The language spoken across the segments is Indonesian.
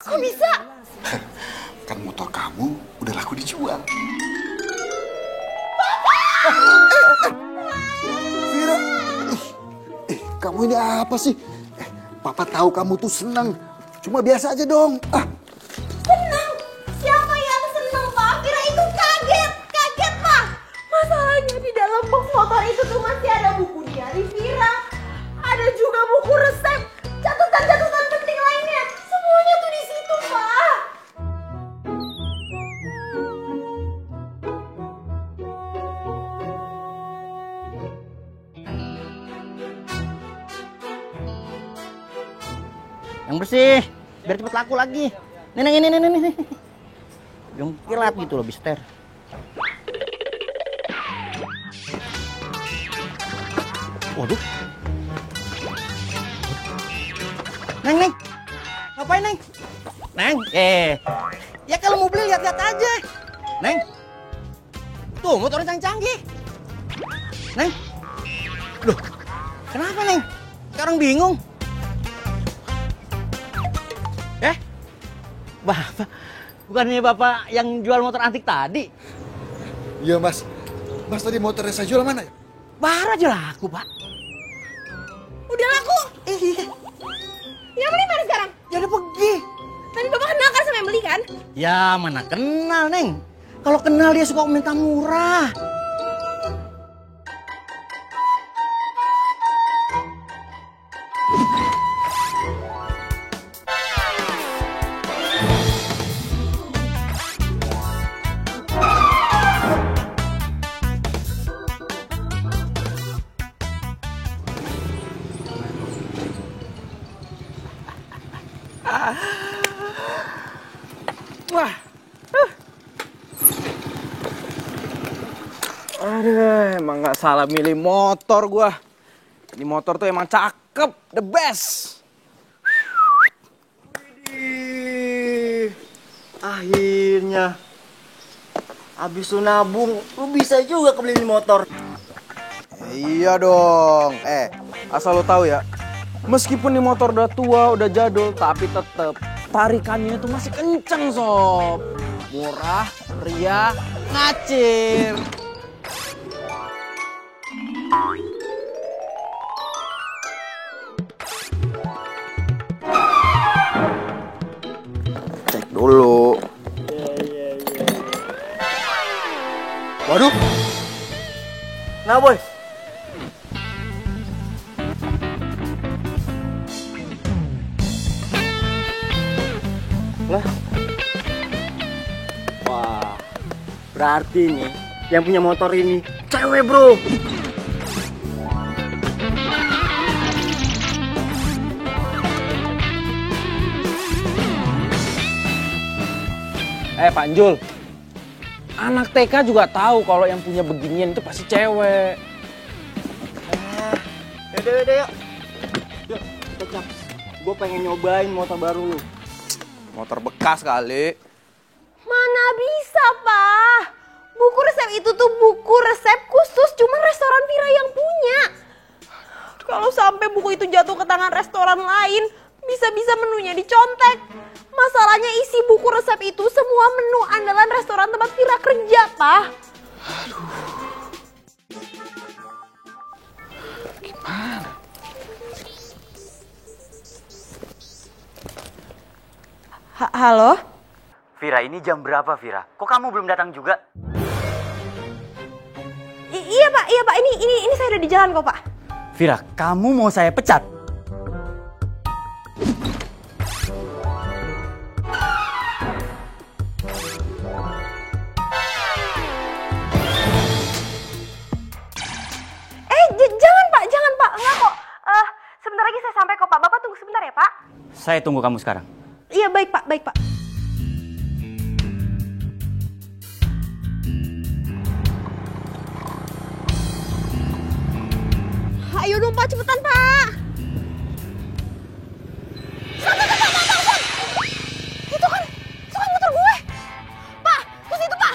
Kok bisa? Kan motor kamu udah laku dijual. Vira, kamu ini apa sih? Papa tahu kamu tuh senang. Cuma biasa aja dong. Senang? Siapa yang senang, Pak? Vira itu kaget. Kaget, Pak. Masalahnya di dalam box motor itu tuh masih ada buku diari Vira. Ada juga buku resep. Catatan-catatan penting lainnya. Semuanya tuh di situ, Pak. Yang bersih, biar cepet laku lagi. Nih. Yang kilat gitu loh, Mister. Waduh. Neng. Ngapain, Neng? Neng, ya kalau mau beli lihat-lihat aja. Neng. Tuh, motornya canggih. Neng. Loh, kenapa, Neng? Sekarang bingung. Bapak, bukannya Bapak yang jual motor antik tadi? Iya, Mas. Mas tadi motornya saya jual mana ya? Baru aja laku, Pak. Udah laku? Iya. Yang beli mana sekarang? Ya udah pergi. Tadi Bapak kenal kan sama yang beli kan? Ya mana kenal, Neng. Kalau kenal dia suka minta murah. Wah. Aduh, emang gak salah milih motor gua. Ini motor tuh emang cakep, the best. Widih. Akhirnya. Habis lu nabung, lu bisa juga kebeli motor. Iya dong. Asal lo tahu ya. Meskipun nih motor udah tua, udah jadul, tapi tetep tarikannya tuh masih kenceng, sob. Murah, meriah, ngacir. Cek dulu. Waduh. Nah, boy. Lah. Wah. Berarti nih yang punya motor ini cewek, bro. Pak Jul, anak TK juga tahu kalau yang punya beginian itu pasti cewek. Yaudah, yuk. Yuk, kecap. Gue pengen nyobain motor baru lu. Motor bekas kali. Mana bisa, Pak? Buku resep itu tuh buku resep khusus cuma restoran Vira yang punya. Kalau sampai buku itu jatuh ke tangan restoran lain, bisa-bisa menunya dicontek. Masalahnya isi buku resep itu semua menu andalan restoran tempat Vira kerja, Pak. Gimana? Halo? Vira, ini jam berapa, Vira? Kok kamu belum datang juga? Iya, Pak. Ini saya udah di jalan kok, Pak. Vira, kamu mau saya pecat? Jangan, Pak. Enggak kok. Sebentar lagi saya sampai kok, Pak. Bapak tunggu sebentar ya, Pak. Saya tunggu kamu sekarang. Iya, baik, Pak. Ayo dong, Pak. Cepetan, Pak. Pak. Itu kan motor gue. Pak, ke situ, Pak.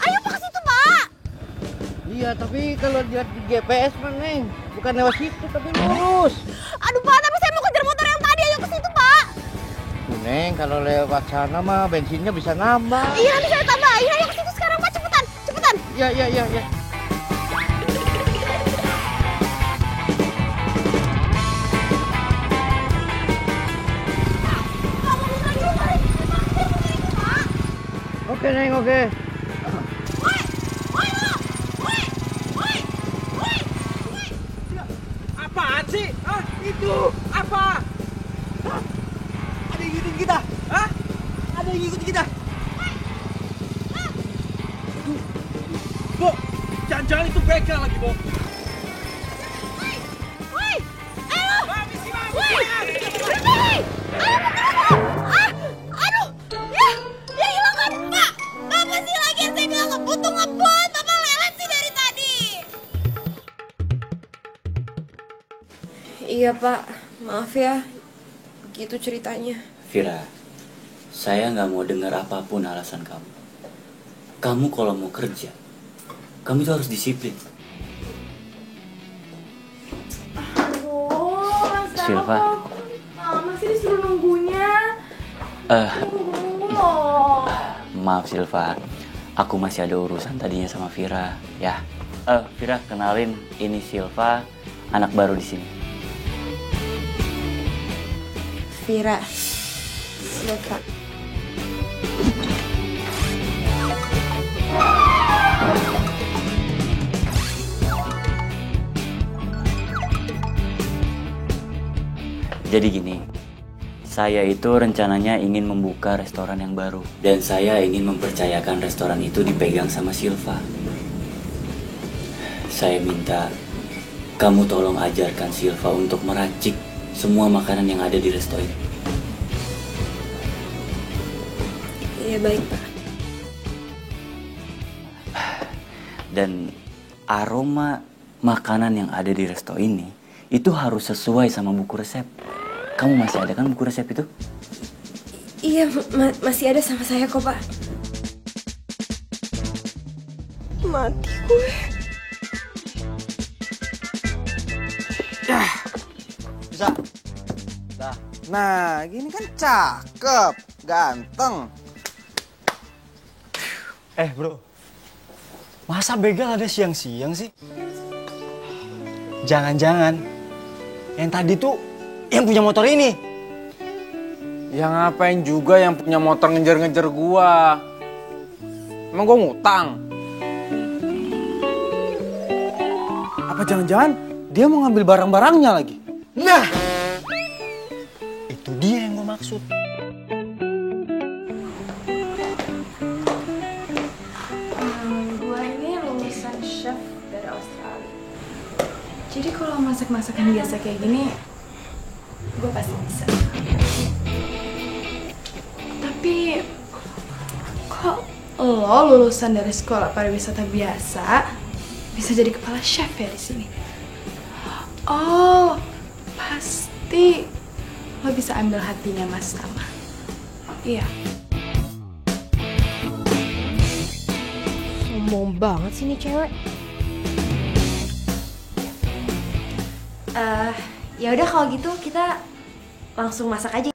Ayo, Pak, ke situ, Pak. Iya, tapi kalau lihat di GPS mah, Neng, bukan lewat situ tapi lurus. Aduh, Pak, tapi saya mau kejar motor yang tadi. Ayo ke situ, Pak. Neng, kalau lewat sana mah bensinnya bisa nambah. Iya, nanti saya tambahin. Ayo ke situ sekarang, Pak. Cepetan, cepetan. Iya, iya, iya, iya. Oke, Neng, oke. Apaan sih? Hah? Itu apa? Hah? Ada yang ngikutin kita? Hah? Ada yang ngikutin kita? Bo, jangan-jangan itu begal lagi, Bo. Woi, ayo. Mami sih, Mami. Woi, berhenti. Ayo, aduh, ya hilang kan, Pak. Apa sih lagi yang saya bilang ngebut tuh ngebut, apa lelet sih dari tadi? Iya, Pak. Maaf ya. Begitu ceritanya. Vira, saya nggak mau dengar apapun alasan kamu. Kamu kalau mau kerja, kamu itu harus disiplin. Aduh, Mas Silva. masih disuruh nunggunya. Nunggu loh. Maaf Silva, aku masih ada urusan tadinya sama Vira, ya. Vira, kenalin, ini Silva, anak baru di sini. Vira, silakan. Jadi gini, saya itu rencananya ingin membuka restoran yang baru. Dan saya ingin mempercayakan restoran itu dipegang sama Silva. Saya minta kamu tolong ajarkan Silva untuk meracik semua makanan yang ada di resto ini. Iya, baik, Pak. Dan aroma makanan yang ada di resto ini itu harus sesuai sama buku resep. Kamu masih ada kan buku resep itu? Iya, masih ada sama saya kok, Pak. Mati gue. Bisa. Nah, gini kan cakep, ganteng. Bro, masa begal ada siang-siang sih? Jangan-jangan yang tadi tuh yang punya motor ini. Ya ngapain juga yang punya motor ngejar-ngejar gua? Emang gua ngutang? Apa jangan-jangan dia mau ngambil barang-barangnya lagi? Nah, itu dia yang gue maksud. Gue ini lulusan chef dari Australia. Jadi kalau masak-masakan biasa kayak gini, gue pasti bisa. Tapi kok lo lulusan dari sekolah pariwisata biasa bisa jadi kepala chef ya di sini? Oh, pasti lo bisa ambil hatinya Mas Tama. Iya. Sombong banget sih nih cewek. Ya udah kalau gitu kita langsung masak aja.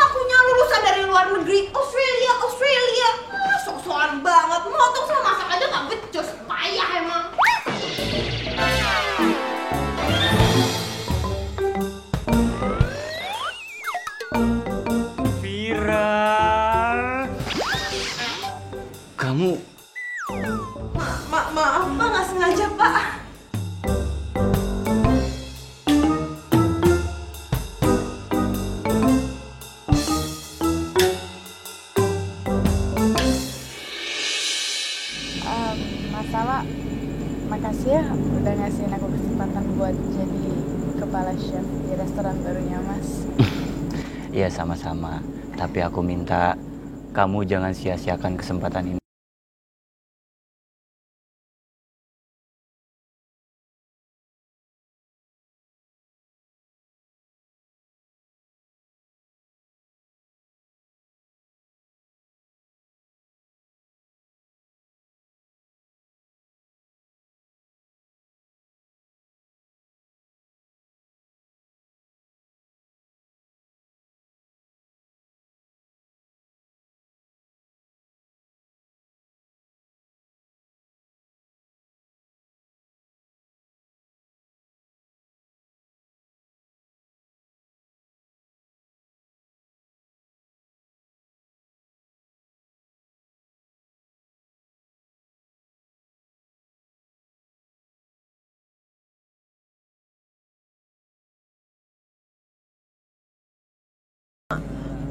Akunya lulusan dari luar negeri, Australia. Ah, sok-sokan banget. Motor Maaf, Pak, nggak sengaja, Pak. Masalah, makasih ya udah ngasihin aku kesempatan buat jadi kepala chef di restoran barunya Mas. Iya sama-sama. Tapi aku minta kamu jangan sia-siakan kesempatan ini.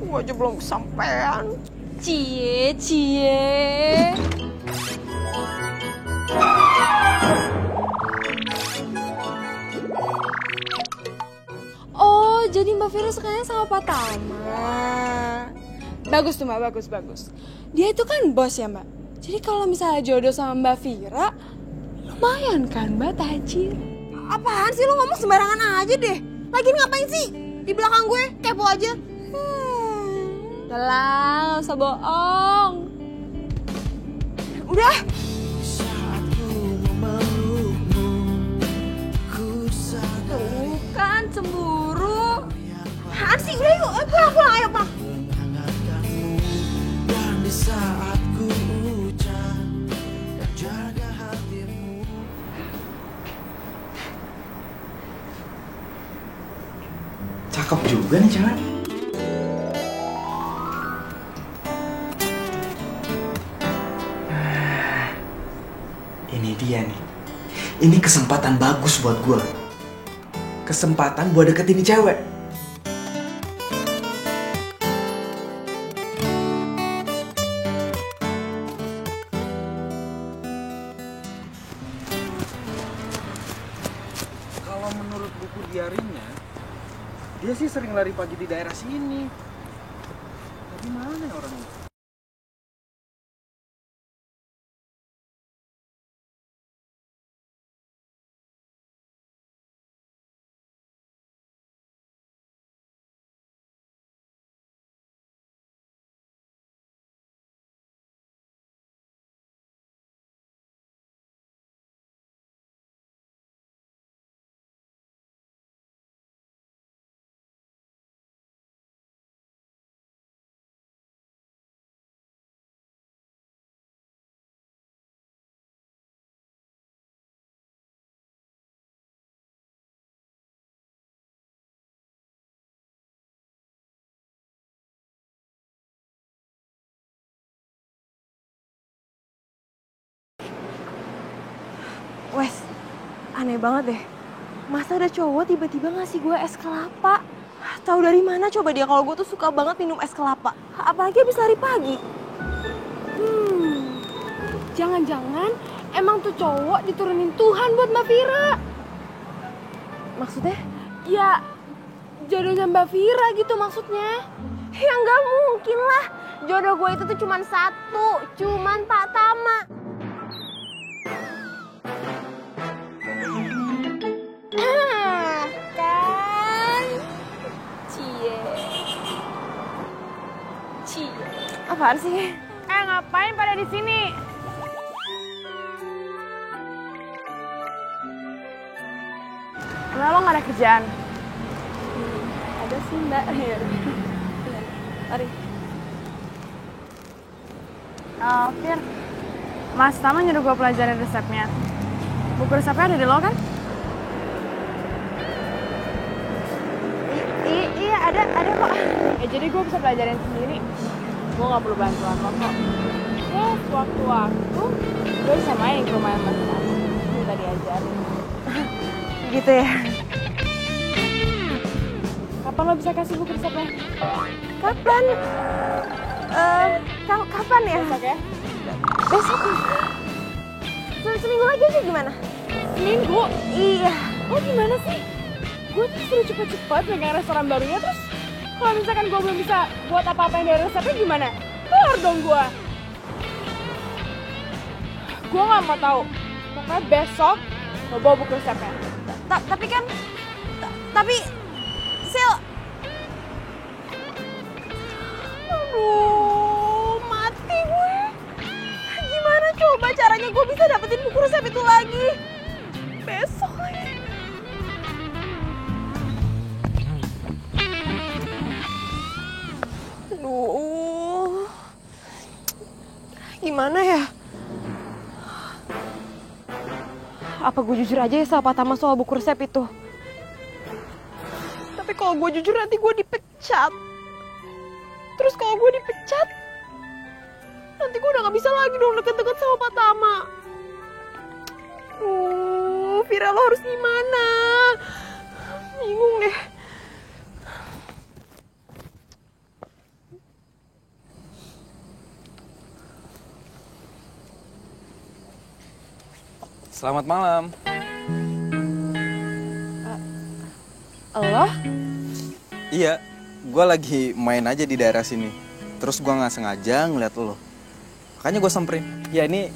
Gua aja belum kesampean. Cie. Oh, jadi Mbak Vira sukanya sama Pak Tama. Bagus tuh Mbak, bagus. Dia itu kan bos ya Mbak. Jadi kalau misalnya jodoh sama Mbak Vira, lumayan kan Mbak tajir. Apaan sih lu ngomong sembarangan aja deh. Lagi ngapain sih? Di belakang gue, kepo aja. Udah lah, gak usah bohong. Udah. Tuh kan cemburu. Apaan sih? Udah yuk, pulang, ayo Pak. Cakep juga nih cewek. Ini dia nih. Ini kesempatan bagus buat gue. Kesempatan buat deketin cewek. Kalau menurut buku diarinya, dia sih sering lari pagi di daerah sini. Tapi mana ya orangnya? Wes, aneh banget deh. Masa ada cowok tiba-tiba ngasih gue es kelapa? Tahu dari mana coba dia kalau gue tuh suka banget minum es kelapa. Apalagi habis lari pagi. Jangan-jangan emang tuh cowok diturunin Tuhan buat Mbak Vira. Maksudnya? Ya, jodohnya Mbak Vira gitu maksudnya. Ya nggak mungkin lah. Jodoh gue itu tuh cuman satu, cuman Pak Tama. Kan? Cie. Apaan sih? Ngapain pada di sini? Emang lo gak ada kerjaan? Ada sih Mbak. Mari. Fir, Mas Tama nyuruh gue pelajarin resepnya. Buku resepnya ada di lo kan? Iya ada kok. Ya jadi gue bisa pelajarin sendiri. Gue gak perlu bantuan lo kok. Sewaktu-waktu gue sama main ke rumah mas minta diajarin. Gitu ya. Kapan lo bisa kasih buku resepnya? Kapan? Kapan ya? Besok ya? Besok. Seminggu lagi aja gimana? Seminggu? Iya. Lo gimana sih? Gue tuh suruh cepet-cepet megang restoran barunya, terus kalau misalkan gue belum bisa buat apa-apa yang dari resepnya gimana? Keluar dong gue. Gue gak mau tahu. Pokoknya besok lo bawa buku resepnya. Tapi Sil. Aduh, mati gue. Gimana coba caranya gue bisa dapetin buku resep itu lagi? Besok lagi. Aduh. Gimana ya? Apa gue jujur aja ya sama Pak Tama soal buku resep itu? Tapi kalau gue jujur nanti gue dipecat. Terus kalau gue dipecat, nanti gue udah gak bisa lagi dong deket-deket sama Pak Tama. Vira, lo harus gimana? Bingung deh. Selamat malam. Lo? Iya, gue lagi main aja di daerah sini. Terus gue nggak sengaja ngeliat lo. Makanya gue samperin. Ya ini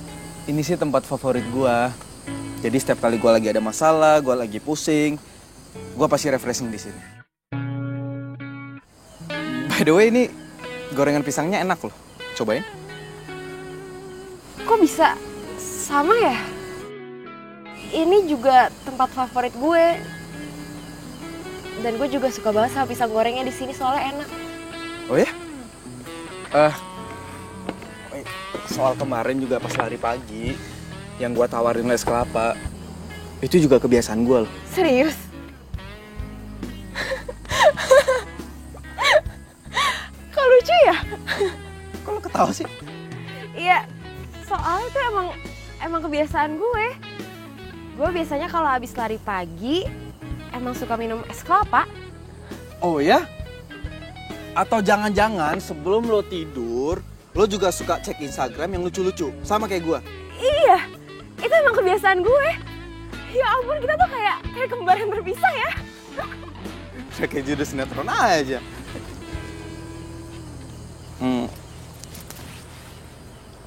sih tempat favorit gue. Jadi setiap kali gue lagi ada masalah, gue lagi pusing, gue pasti refreshing di sini. By the way, ini gorengan pisangnya enak loh. Cobain. Kok bisa sama ya? Ini juga tempat favorit gue. Dan gue juga suka banget sama pisang gorengnya di sini soalnya enak. Oh ya? Soal kemarin juga pas lari pagi, yang gue tawarin les kelapa, itu juga kebiasaan gue loh. Serius? Kok lucu ya? Kok lo ketawa sih? Iya, soalnya itu emang kebiasaan gue. Gue biasanya kalau habis lari pagi, emang suka minum es kelapa. Oh ya? Atau jangan-jangan sebelum lo tidur, lo juga suka cek Instagram yang lucu-lucu, sama kayak gue? Iya, itu emang kebiasaan gue. Ya ampun, kita tuh kayak kembar yang berpisah ya. Kayak judul sinetron aja.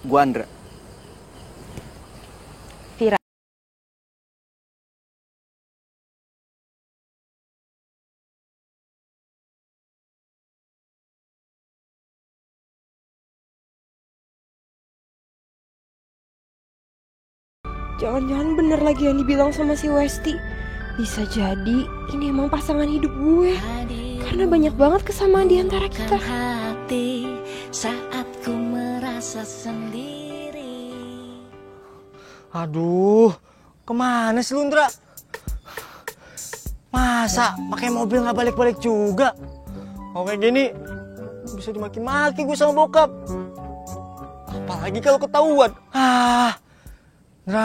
Gue Andra. Vira. Jangan-jangan bener lagi yang dibilang sama si Westi. Bisa jadi ini emang pasangan hidup gue. Karena banyak banget kesamaan di antara kita. Hati saat ku merasa sendiri. Aduh, kemana sih lu, Ndra? Masa pakai mobil nggak balik-balik juga? Kalau kayak gini bisa dimaki-maki gue sama bokap. Apalagi kalau ketahuan. Ndra.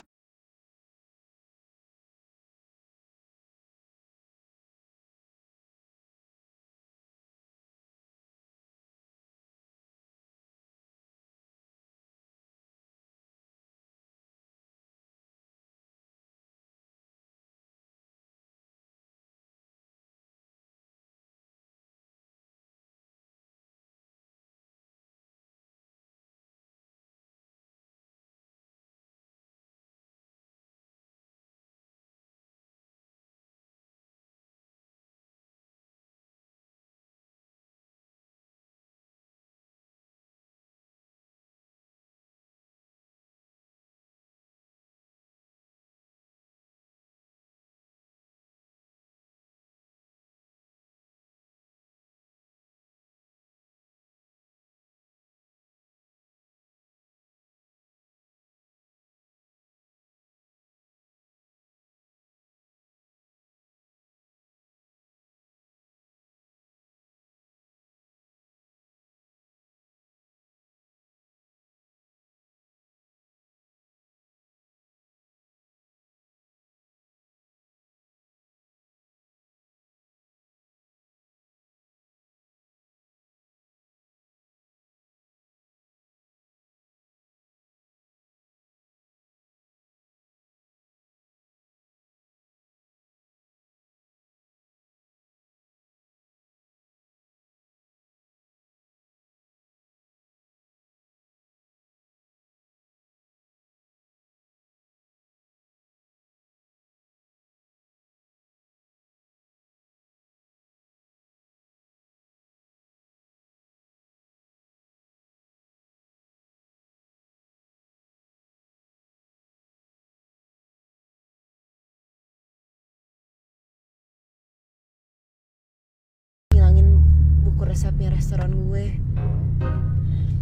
resepnya restoran gue.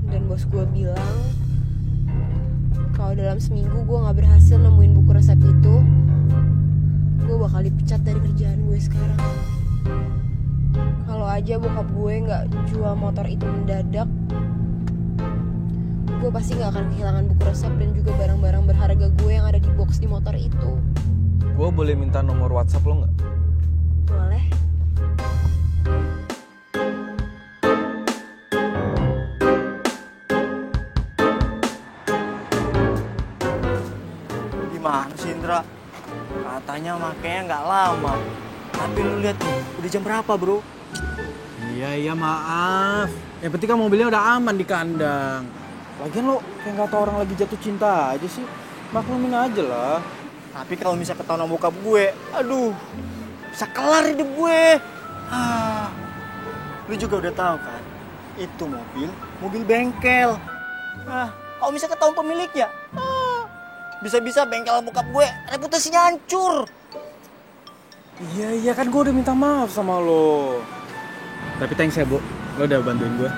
Dan bos gue bilang kalau dalam seminggu gue gak berhasil nemuin buku resep itu, gue bakal dipecat dari kerjaan gue sekarang. Kalau aja bokap gue gak jual motor itu mendadak, gue pasti gak akan kehilangan buku resep dan juga barang-barang berharga gue yang ada di box di motor itu. Gue boleh minta nomor WhatsApp lo nggak? Boleh? Gimana sih Indra? Katanya makanya nggak lama. Tapi lu lihat nih, udah jam berapa bro? Iya maaf. Yang penting kan mobilnya udah aman di kandang. Lagian lo kayak nggak tau orang lagi jatuh cinta aja sih. Maklumin aja lah. Tapi kalau misalnya ketahuan sama bokap gue, aduh, bisa kelar hidup gue. Lu juga udah tahu kan, itu mobil bengkel. Kalau misalnya ketahuan pemiliknya, bisa-bisa bengkel bokap gue reputasinya hancur. Iya kan gue udah minta maaf sama lo. Tapi thanks ya Bu, lo udah bantuin gue.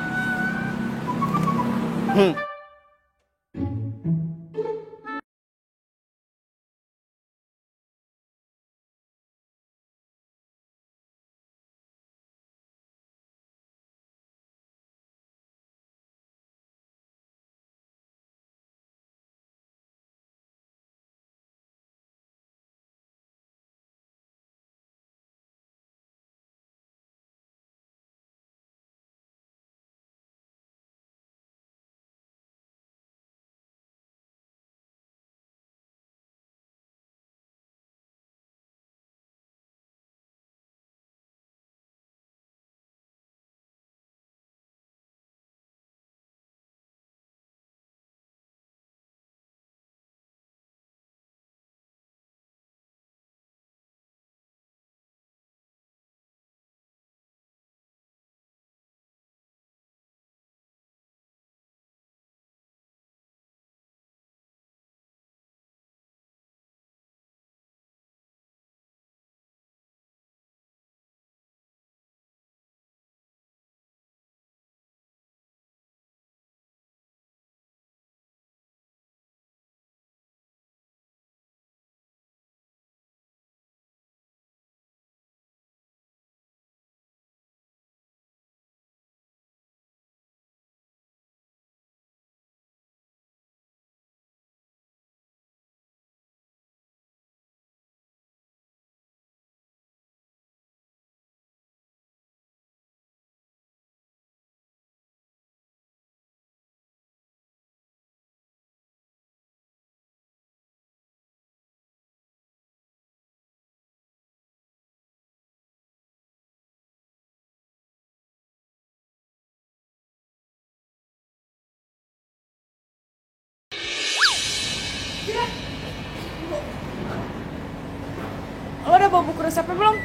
Lo udah bawa buku resepnya belum?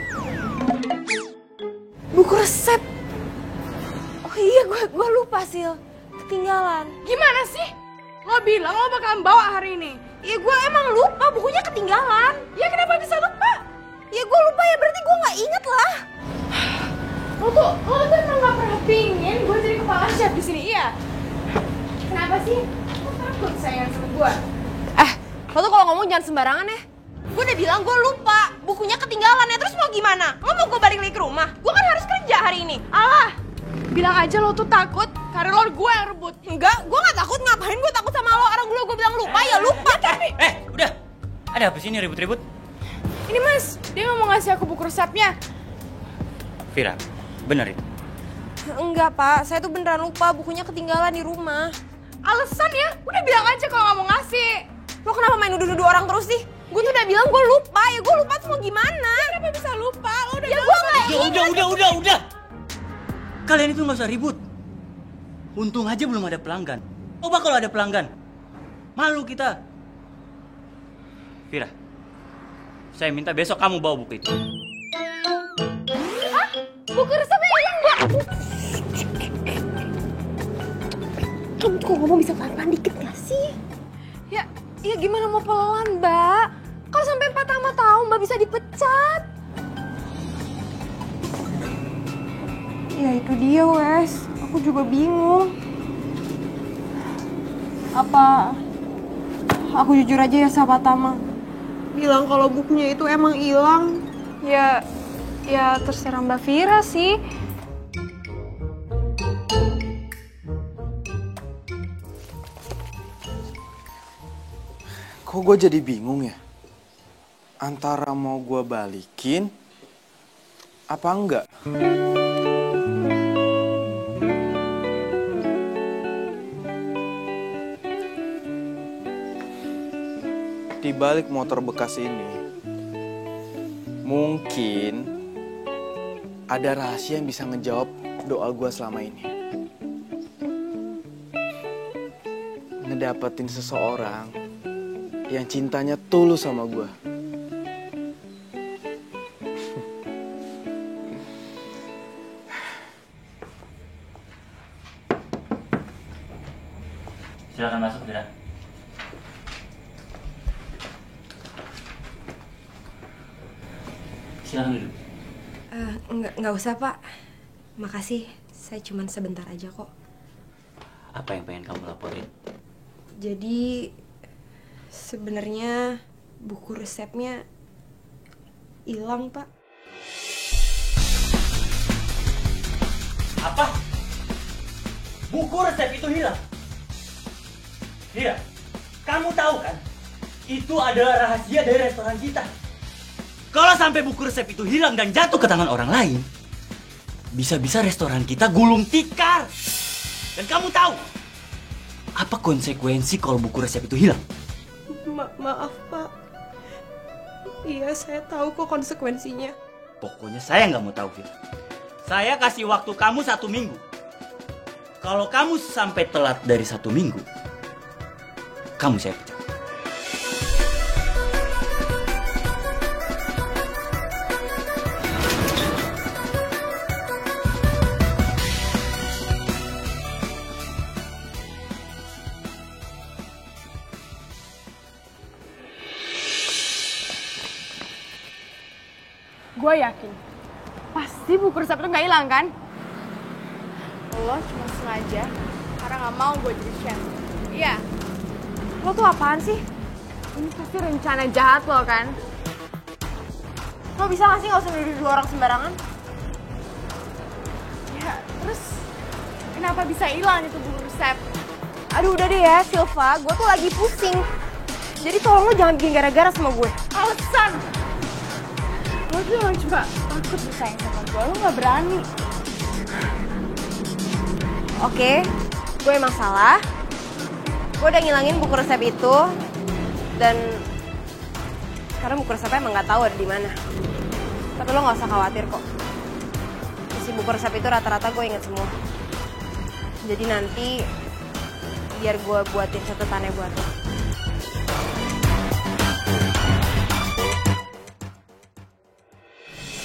Buku resep? Oh iya, gue lupa Sil, ketinggalan. Gimana sih? Lo bilang lo bakalan bawa hari ini. Ya gue emang lupa, bukunya ketinggalan. Ya kenapa bisa lupa? Ya gue lupa ya, berarti gue gak inget lah. Lo tuh emang gak pernah pingin gue jadi kepala chef di sini, iya? Kenapa sih? Lo takut sayang sama gue? Lo tuh kalau ngomong jangan sembarangan ya. Gue udah bilang gue lupa, bukunya ketinggalan ya, terus mau gimana? Lo mau gue balik lagi ke rumah? Gue kan harus kerja hari ini. Alah, bilang aja lo tuh takut karena lo gue yang rebut. Enggak, gue gak takut, ngapain gue takut sama lo? Orang dulu gue bilang lupa, ya lupa. Tapi Udah. Ada apa sih ini ribut-ribut? ini mas, dia nggak mau ngasih aku buku resepnya. Vira, bener itu? enggak pak, saya tuh beneran lupa, bukunya ketinggalan di rumah. Alasan ya? Udah bilang aja kalau nggak mau ngasih. Lo kenapa main nuduh-nuduh orang terus sih? Gue tuh udah bilang gue lupa, ya gue lupa tuh mau gimana? Kenapa bisa lupa? Lo udah Ya gue gak ingat. Udah. Kalian itu nggak usah ribut. Untung aja belum ada pelanggan. Coba kalau ada pelanggan, malu kita. Vira, saya minta besok kamu bawa buku itu. Hah? Buku resepnya hilang gua. Kamu tuh kok ngomong bisa pelan-pelan dikit gak sih? Ya gimana mau pelan, Mbak? Kalau sampai patah tahu Mbak bisa dipecat. Ya itu dia, Wes. Aku juga bingung. Apa aku jujur aja ya sama Tama? Bilang kalau bukunya itu emang hilang. Ya terserah Mbak Vira sih. Kok gue jadi bingung ya? Antara mau gue balikin apa enggak? Di balik motor bekas ini mungkin ada rahasia yang bisa ngejawab doa gue selama ini. Ngedapetin seseorang yang cintanya tulus sama gue. Silakan masuk, Vira. Silakan duduk. Nggak usah, Pak. Makasih, saya cuman sebentar aja kok. Apa yang pengen kamu laporin? Jadi sebenarnya buku resepnya hilang, Pak. Apa? Buku resep itu hilang? Iya, kamu tahu kan? Itu adalah rahasia dari restoran kita. Kalau sampai buku resep itu hilang dan jatuh ke tangan orang lain, bisa-bisa restoran kita gulung tikar. Dan kamu tahu apa konsekuensi kalau buku resep itu hilang? Maaf, Pak. Iya, saya tahu kok konsekuensinya. Pokoknya saya nggak mau tahu, Fir. Saya kasih waktu kamu 1 minggu. Kalau kamu sampai telat dari 1 minggu, kamu saya pecat. Gue yakin pasti buku resep itu nggak hilang kan? Lo cuma sengaja karena nggak mau gue jadi chef. Iya. Lo tuh apaan sih? Ini pasti rencana jahat lo kan? Lo bisa nggak sih nggak usah nuduh orang sembarangan? Ya, terus kenapa bisa hilang itu buku resep? Aduh udah deh ya, Silva. Gue tuh lagi pusing. Jadi tolong lo jangan bikin gara-gara sama gue. Alasan! Lo tuh emang cuma takut disayang sama gue, lo gak berani. Oke, gue emang salah. Gue udah ngilangin buku resep itu. Dan karena buku resepnya emang gak tahu ada di mana. Tapi lo gak usah khawatir kok. Isi buku resep itu rata-rata gue inget semua. Jadi nanti biar gue buatin catatannya buat lo.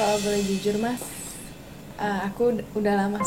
Kalau boleh jujur mas, aku udah lama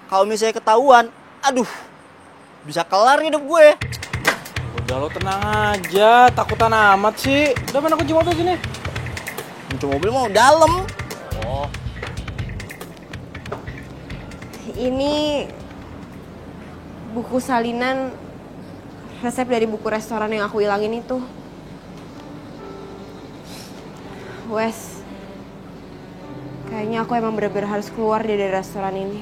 Kalau misalnya ketahuan, aduh, bisa kelar hidup gue. Udah lo tenang aja, takutan amat sih. Udah mana kunci mobil sini? Kunci mobil mau dalam. Oh, Ini buku salinan resep dari buku restoran yang aku hilangin itu. Wes, kayaknya aku emang bener-bener harus keluar dari restoran ini.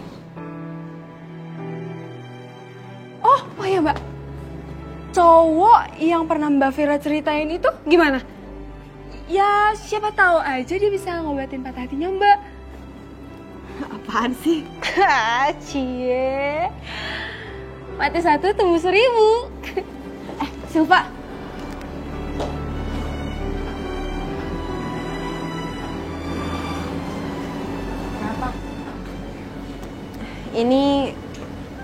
Oh ya Mbak, cowok yang pernah Mbak Vira ceritain itu gimana? Ya siapa tahu aja dia bisa ngobatin patah hatinya Mbak. Apaan sih? Cie, mati satu tumbuh 1000. Silva. Kenapa? Ini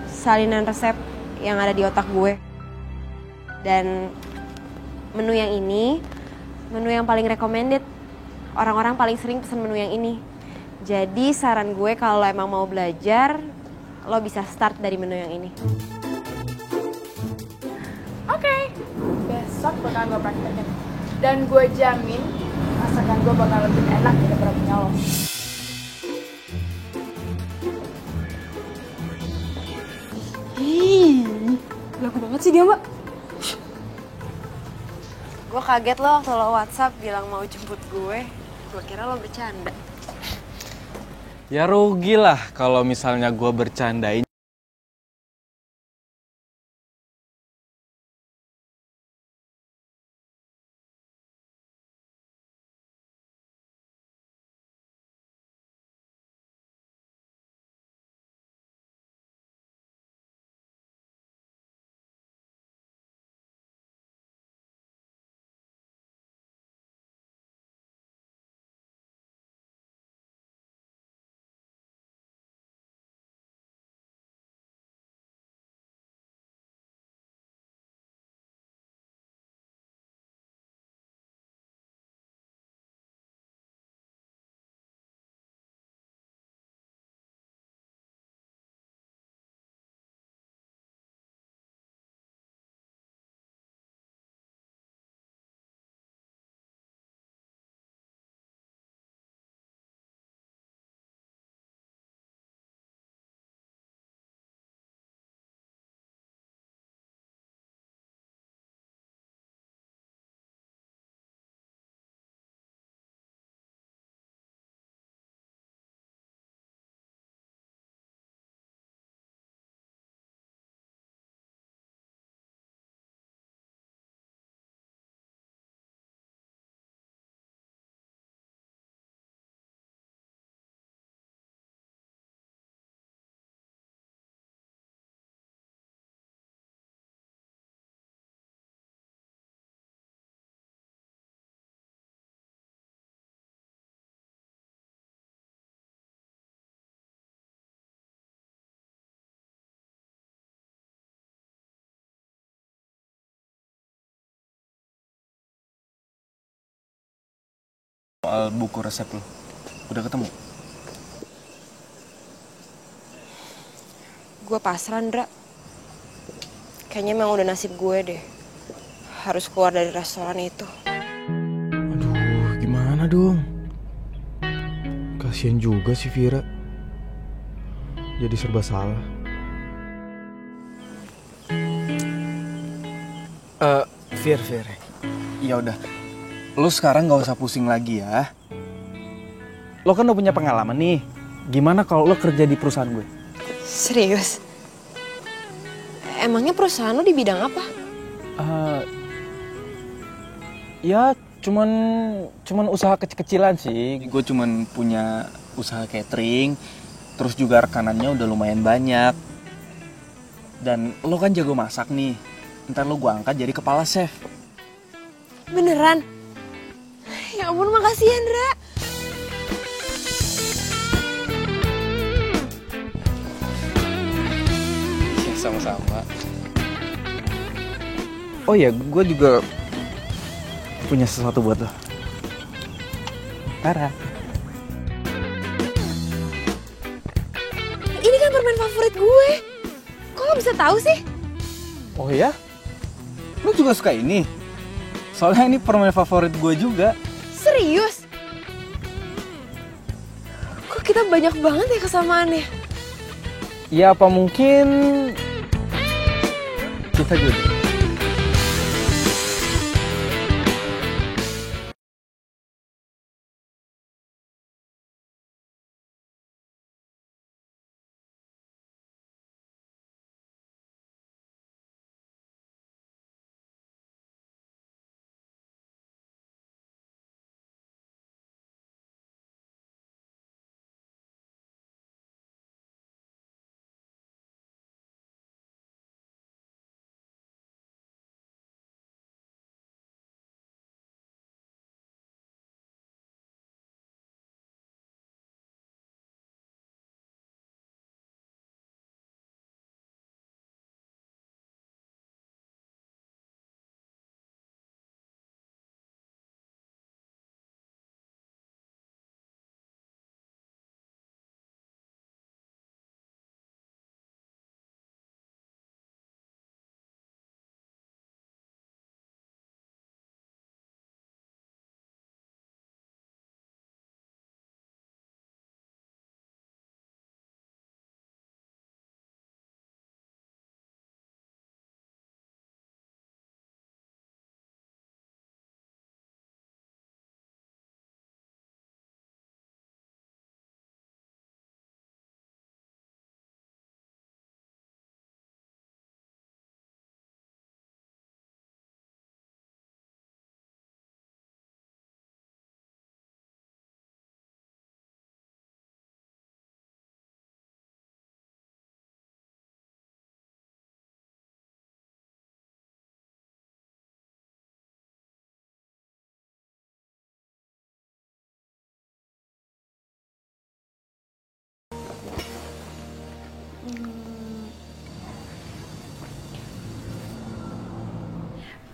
salinan resep yang ada di otak gue. Dan menu yang ini, menu yang paling recommended. Orang-orang paling sering pesan menu yang ini. Jadi saran gue kalau lo emang mau belajar, lo bisa start dari menu yang ini. Oke, besok bakal gue praktekin. Dan gue jamin masakan gue bakal lebih enak daripada punya lo. Lagu banget sih dia Mbak. Gue kaget lo waktu lo WhatsApp bilang mau jemput gue. Gue kira lo bercanda. Ya rugi lah kalau misalnya gue bercandain. Soal buku resep lo, udah ketemu? Gue pasrah, Ndra. Kayaknya emang udah nasib gue deh. Harus keluar dari restoran itu. Aduh, gimana dong? Kasian juga si Vira. Jadi serba salah. Vir. Ya udah. Lo sekarang gak usah pusing lagi ya. Lo kan udah punya pengalaman nih. Gimana kalau lo kerja di perusahaan gue? Serius? Emangnya perusahaan lo di bidang apa? Ya cuman usaha kecil-kecilan sih. Gue cuman punya usaha catering. Terus juga rekanannya udah lumayan banyak. Dan lo kan jago masak nih. Ntar lo gue angkat jadi kepala chef. Beneran? Ya ampun, makasih ya, Ndra. Ya sama-sama. Oh ya, gue juga punya sesuatu buat lo. Tara. Ini kan permen favorit gue. Kok lo bisa tahu sih? Oh ya? Lu juga suka ini? Soalnya ini permen favorit gue juga. Serius? Kok kita banyak banget ya kesamaannya? Ya apa mungkin kita jodoh?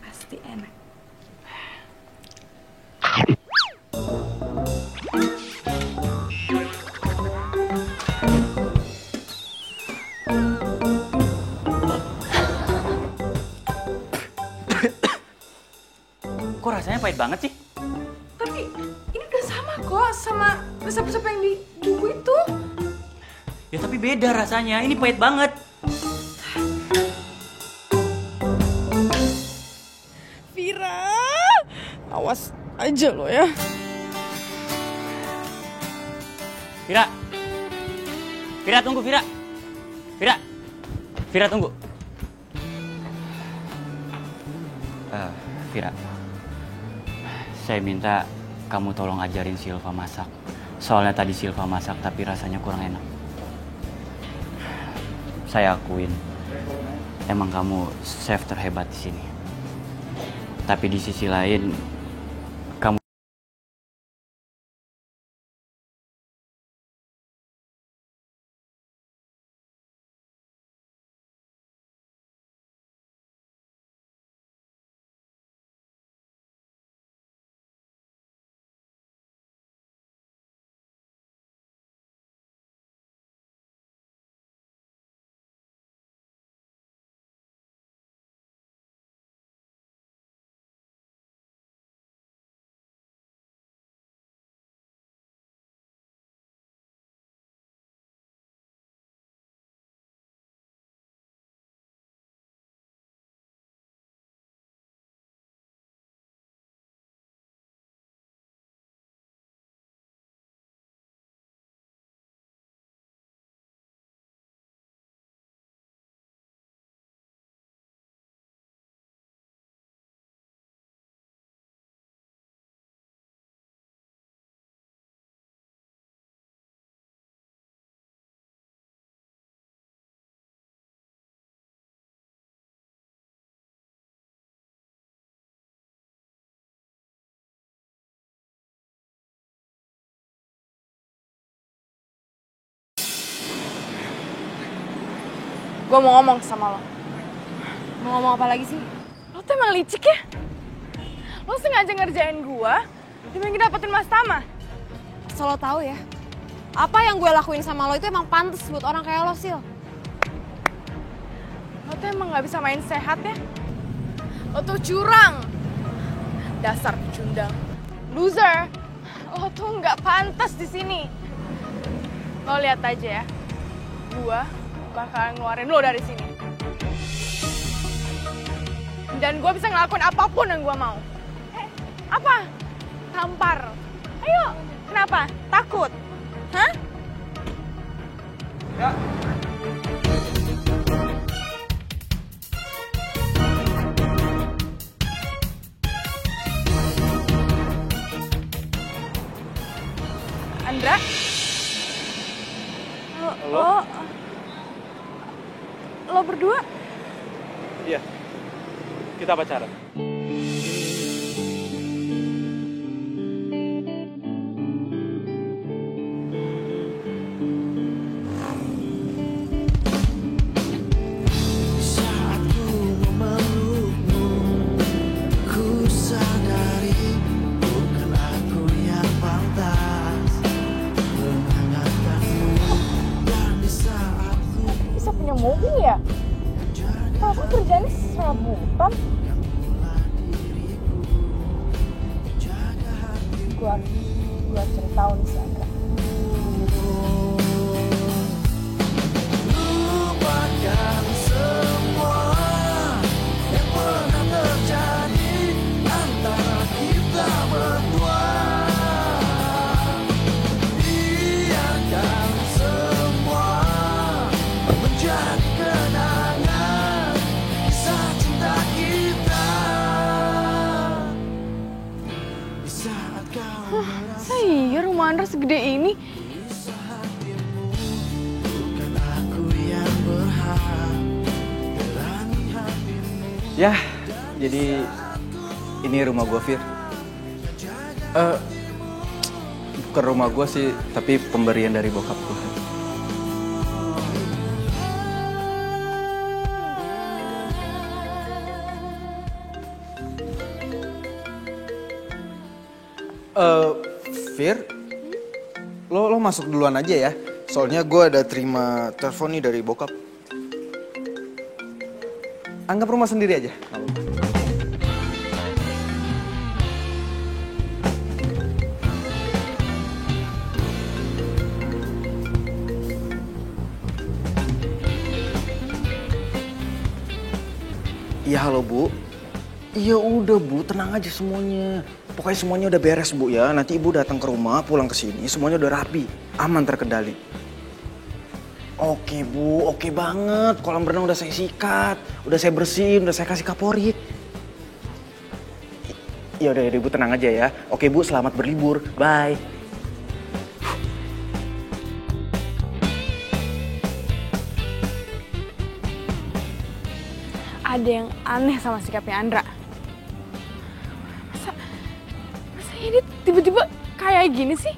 Pasti enak. Kok rasanya pahit banget sih? Tapi ini udah sama kok sama resep-resep yang di buku itu. Ya tapi beda rasanya, ini pahit banget. Vira, awas aja lo ya. Vira. Vira tunggu, Vira. Vira. Vira tunggu. Vira. Saya minta kamu tolong ajarin Silva masak. Soalnya tadi Silva masak tapi rasanya kurang enak. Saya akuin, emang kamu chef terhebat di sini. Tapi di sisi lain, kamu Gue mau ngomong sama lo. Mau ngomong apa lagi sih? Lo tuh emang licik ya? Lo sengaja ngerjain gue demi dapetin Mas Tama. Asal lo tahu ya, Apa yang gue lakuin sama lo itu emang pantas buat orang kayak lo, Sil. Lo tuh emang gak bisa main sehat ya? Lo tuh curang. Dasar pecundang. Loser. Lo tuh gak pantas di sini. Lo lihat aja ya. Gua bakalan ngeluarin lo dari sini. Dan gue bisa ngelakuin apapun yang gue mau. Apa? Tampar. Ayo. Kenapa? Takut? Hah? Ya. Andra? Halo? Lo berdua? Iya. Kita pacaran. Bisa punya mobil ya? Aku kerjanya serabutan. Gua cari tahu nih si Andra. Lupakan semua yang pernah terjadi antara kita berdua. Biarkan semua menjadi kenangan kisah cinta kita. Di saat kau merasa Iya, rumah Andra segede ini. bukan aku yang berhak berani hatimu. Ya, jadi ini rumah gua, Fir. Bukan rumah gua sih, tapi pemberian dari bokap gua. Fir, lo masuk duluan aja ya. Soalnya gue ada terima telepon nih dari bokap. Anggap rumah sendiri aja. Iya halo Bu. Iya udah Bu, tenang aja semuanya. Pokoknya semuanya udah beres Bu ya. Nanti Ibu datang ke rumah, pulang ke sini, semuanya udah rapi, aman terkendali. Oke Bu, oke banget. Kolam renang udah saya sikat, udah saya bersihin, udah saya kasih kaporit. Ya udah Ibu tenang aja ya. Oke Bu, selamat berlibur. Bye. Ada yang aneh sama sikapnya Andra. Masa ini tiba-tiba kayak gini sih?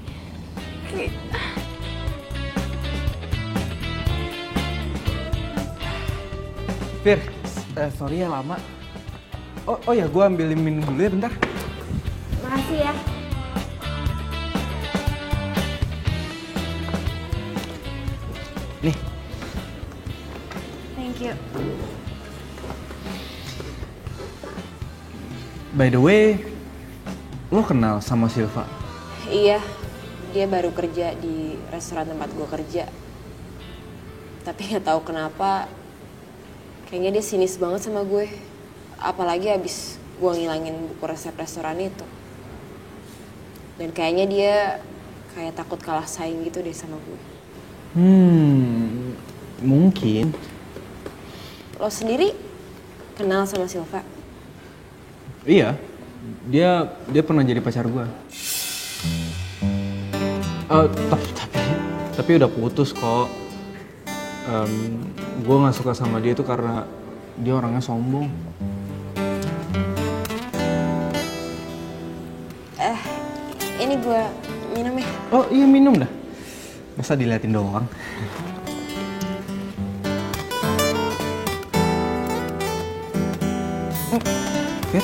Fir, sorry ya lama. Oh ya, gue ambilin minum dulu ya bentar. Makasih ya. Nih. Thank you. By the way, lo kenal sama Silva? Iya, dia baru kerja di restoran tempat gue kerja. Tapi nggak tahu kenapa, kayaknya dia sinis banget sama gue. Apalagi abis gue ngilangin buku resep restoran itu. Dan kayaknya dia kayak takut kalah saing gitu deh sama gue. Mungkin. Lo sendiri kenal sama Silva? Iya, dia pernah jadi pacar gue. Tapi udah putus kok. Gue nggak suka sama dia itu karena dia orangnya sombong. Ini gue minum ya. Oh iya minum dah. Masa diliatin doang. Fir.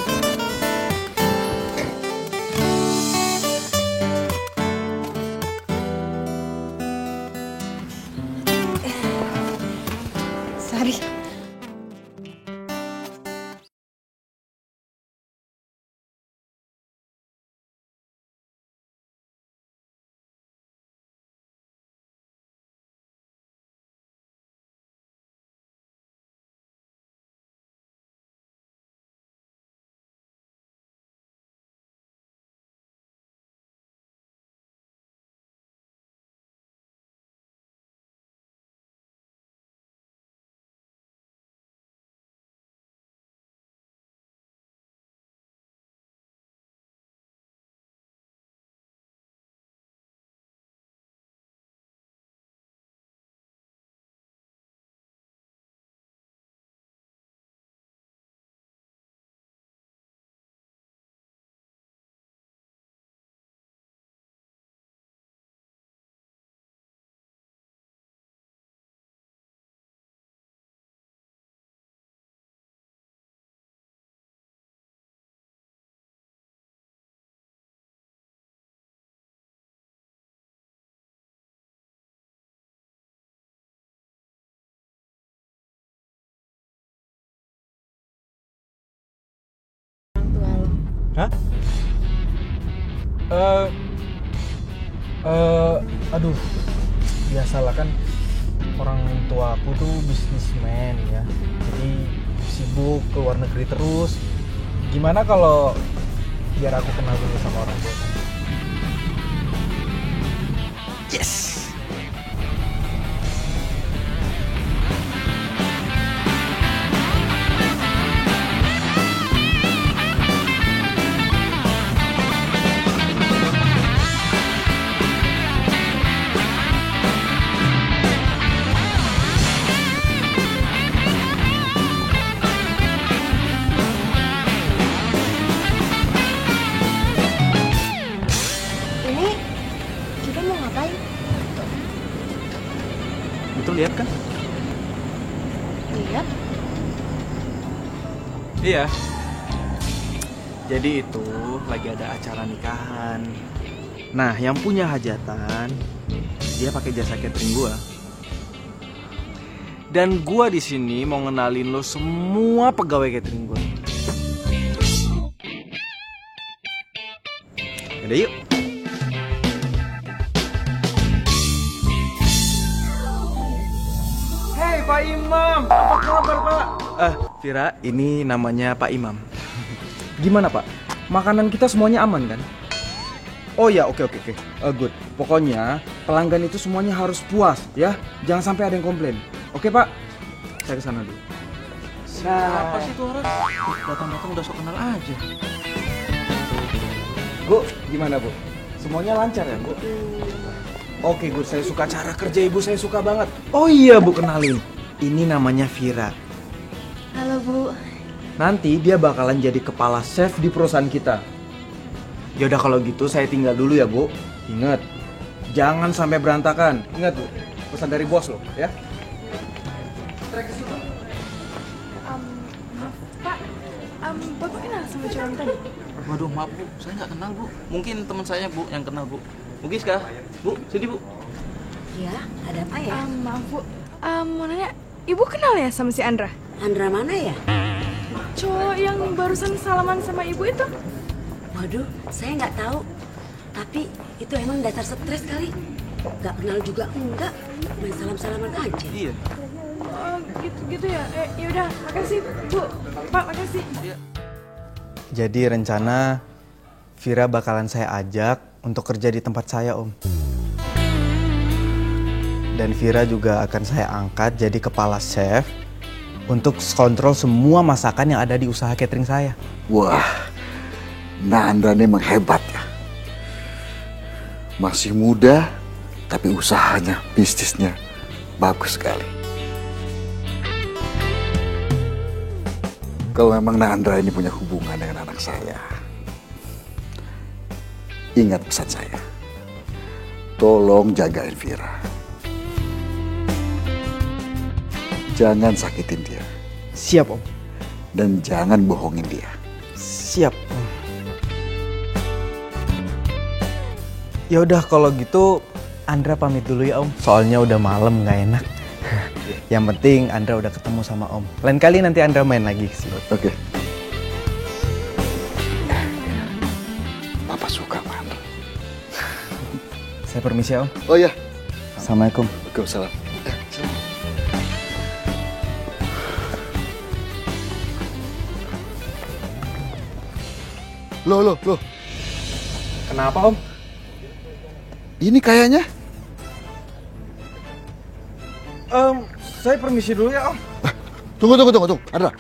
Hah? Aduh, biasalah kan orang tua aku tuh bisnismen ya, jadi sibuk ke luar negeri terus. Gimana kalau biar aku kenal dulu sama orang tua? Yes. Ini kita mau ngapain? Betul lihat kan? Lihat. Iya. Jadi itu lagi ada acara nikahan. Nah, yang punya hajatan dia pakai jasa catering gua. Dan gua di sini mau ngenalin lo semua pegawai catering gua. Yaudah yuk. Hei Pak Imam, apa kabar Pak? Vira, ini namanya Pak Imam. Gimana Pak? Makanan kita semuanya aman kan? Oh ya, oke. Good. Pokoknya pelanggan itu semuanya harus puas ya. Jangan sampai ada yang komplain. Oke Pak? Saya kesana dulu. Siapa sih tuh orang? Datang-datang udah sok kenal aja. Bu, gimana Bu? Semuanya lancar ya Bu? Oke Bu, saya suka cara kerja Ibu, saya suka banget. Oh iya Bu, kenalin. Ini namanya Vira. Halo Bu. Nanti dia bakalan jadi kepala chef di perusahaan kita. Yaudah kalau gitu saya tinggal dulu ya Bu. Ingat, jangan sampai berantakan. Ingat Bu, pesan dari bos loh ya. Maaf Pak, Bapak kenal sama cewek tadi? Waduh, maaf Bu, saya nggak kenal Bu. Mungkin teman saya Bu yang kenal Bu. Bu Giska, Bu, sini Bu. Ya, ada apa ya? Maaf Bu, mau nanya, Ibu kenal ya sama si Andra? Andra mana ya? Cowok yang barusan salaman sama Ibu itu? Waduh, saya nggak tahu. Tapi itu emang dasar stres kali. Nggak kenal juga enggak, main salam-salaman aja. Iya. Oh, gitu ya. Yaudah, makasih Bu. Pak, makasih. Jadi rencana Vira bakalan saya ajak untuk kerja di tempat saya Om. Dan Vira juga akan saya angkat jadi kepala chef untuk kontrol semua masakan yang ada di usaha catering saya. Wah, Nanda ini memang hebat ya. Masih muda, tapi usahanya, bisnisnya bagus sekali. Kalau memang Nandra ini punya hubungan dengan anak saya, ingat pesan saya. Tolong jagain Vira. Jangan sakitin dia. Siap Om. Dan jangan bohongin dia. Siap Om. Ya udah kalau gitu Andra pamit dulu ya Om. Soalnya udah malam nggak enak. Yang penting Andra udah ketemu sama Om. Lain kali nanti Andra main lagi sih. Oke. Papa suka sama Andra. Saya permisi ya Om. Oh ya. Assalamualaikum. Waalaikumsalam. Loh. Kenapa Om? Ini kayaknya. Saya permisi dulu ya Om. Tunggu. Andra.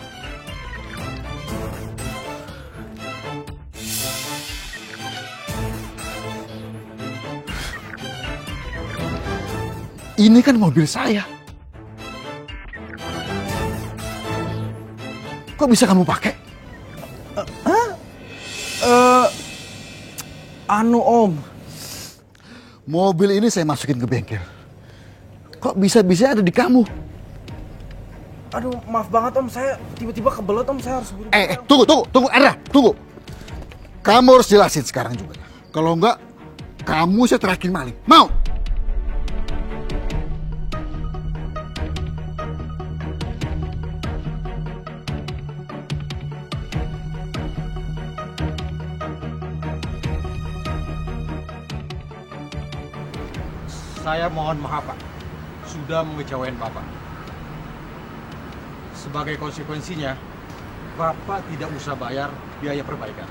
Ini kan mobil saya. Kok bisa kamu pakai? Om. Mobil ini saya masukin ke bengkel. Kok bisa-bisa ada di kamu? Aduh, maaf banget Om. Saya tiba-tiba kebelet Om. Saya harus buru. Tunggu, Andra, tunggu. Kamu harus jelasin sekarang juga. Kalau enggak, kamu saya terakin maling. Mau? Saya mohon maaf, Pak. Sudah mengecewain Bapak. Sebagai konsekuensinya, Bapak tidak usah bayar biaya perbaikan.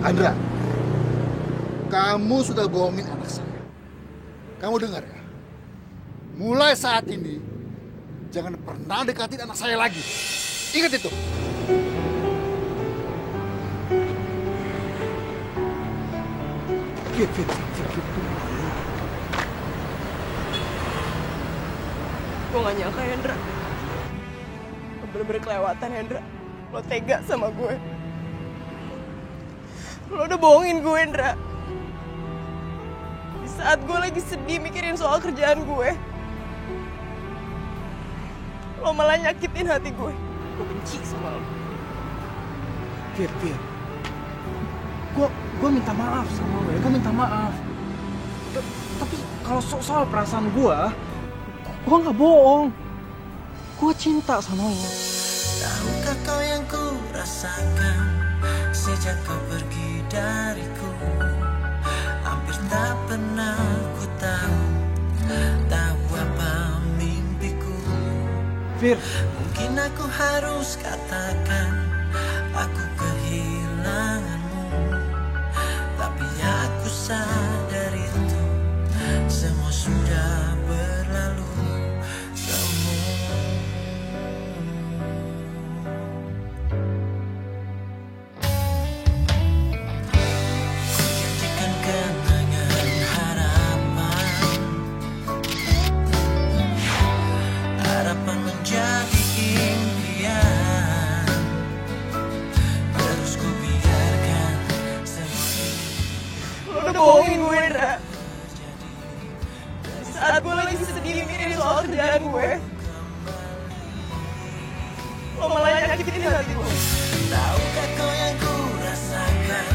Andra, kamu sudah bohongin anak saya. Kamu dengar ya? Mulai saat ini, jangan pernah dekatin anak saya lagi. Ingat itu. Gue gak nyangka, Hendra. Lo bener-bener kelewatan, Hendra. Lo tega sama gue. Lo udah bohongin gue, Hendra. Di saat gue lagi sedih mikirin soal kerjaan gue, lo malah nyakitin hati gue. Gue benci sama lo. Fir. Gue minta maaf sama lo ya, gue minta maaf. Tapi kalau soal perasaan gue nggak bohong. Gue cinta sama lo. Tahukah kau yang ku rasakan sejak kau pergi dariku? Hampir tak pernah ku tahu apa mimpiku. Fir, mungkin aku harus katakan aku kehilanganmu, tapi aku sadar itu semua sudah berlalu. Bohongin gue, Hendra. Saat gue lagi sedih mikirin soal kerjaan gue, lo malah nyakitin hati gue. Tahukah kau yang ku rasakan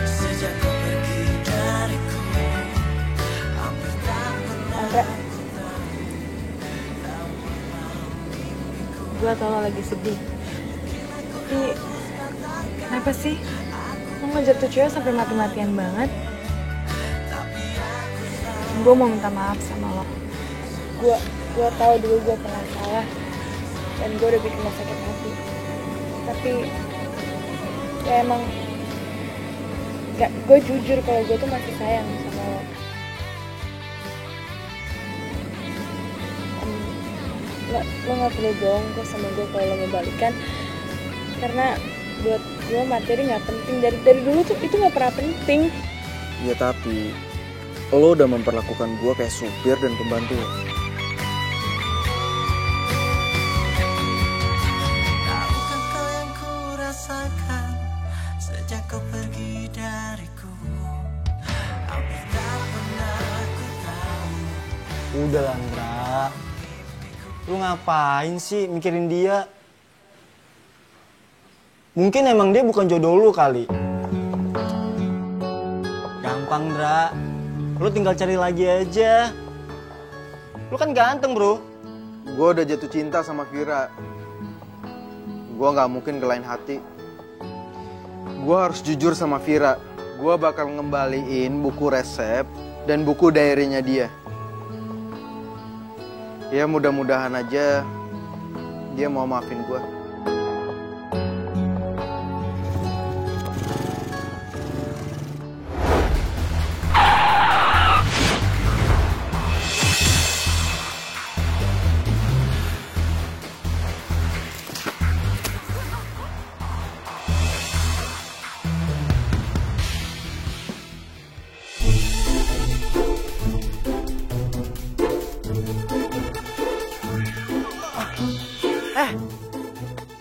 sejak kau pergi dariku? Hampir tak pernah. Gue tau lo lagi sedih. Tapi kenapa sih lo ngejar tuh cewek sampai mati-matian banget? Gue mau minta maaf sama lo. Gue tahu dulu gue pernah salah dan gue udah bikin lo sakit hati. Tapi ya emang gue jujur kalau gue tuh masih sayang sama lo. Lo gak perlu bohong kok sama gue kalau lo mau balikan, karena buat gue materi gak penting. Dari dulu tuh itu gak pernah penting. Ya tapi lo udah memperlakukan gue kayak supir dan pembantu. Tahukah kau yang ku rasakan sejak kau pergi dariku? Hampir tak pernah ku tahu. Udah lah, Andra. Lu ngapain sih mikirin dia? Mungkin emang dia bukan jodoh lu kali. Gampang, Dra. Lu tinggal cari lagi aja. Lu kan ganteng, bro. Gue udah jatuh cinta sama Vira. Gue gak mungkin kelain hati. Gue harus jujur sama Vira. Gue bakal ngembaliin buku resep dan buku diary-nya dia. Ya mudah-mudahan aja dia mau maafin gue.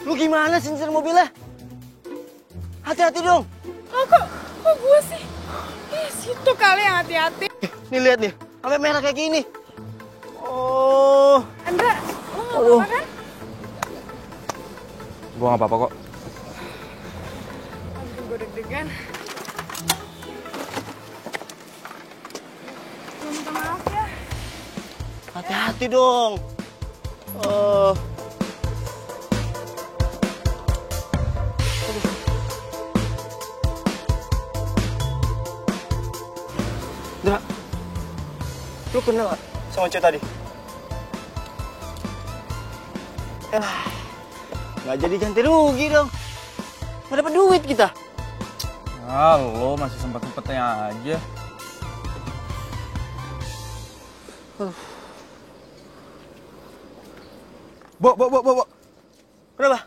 Lu gimana sih nyetir mobilnya? Hati-hati dong. Kok gue sih? Situ kali yang hati-hati. Nih lihat nih, sampai merah kayak gini. Oh. Andra, lo gak apa-apa kan? Gue gak apa-apa kok. Aduh, gue deg-degan. Minta maaf ya. Hati-hati dong. Oh. Dra, lu kenal gak sama cewek tadi? Nggak jadi ganti rugi dong. Nggak dapat duit kita. Ah, lo masih sempet-sempetnya aja. Bo. Kenapa?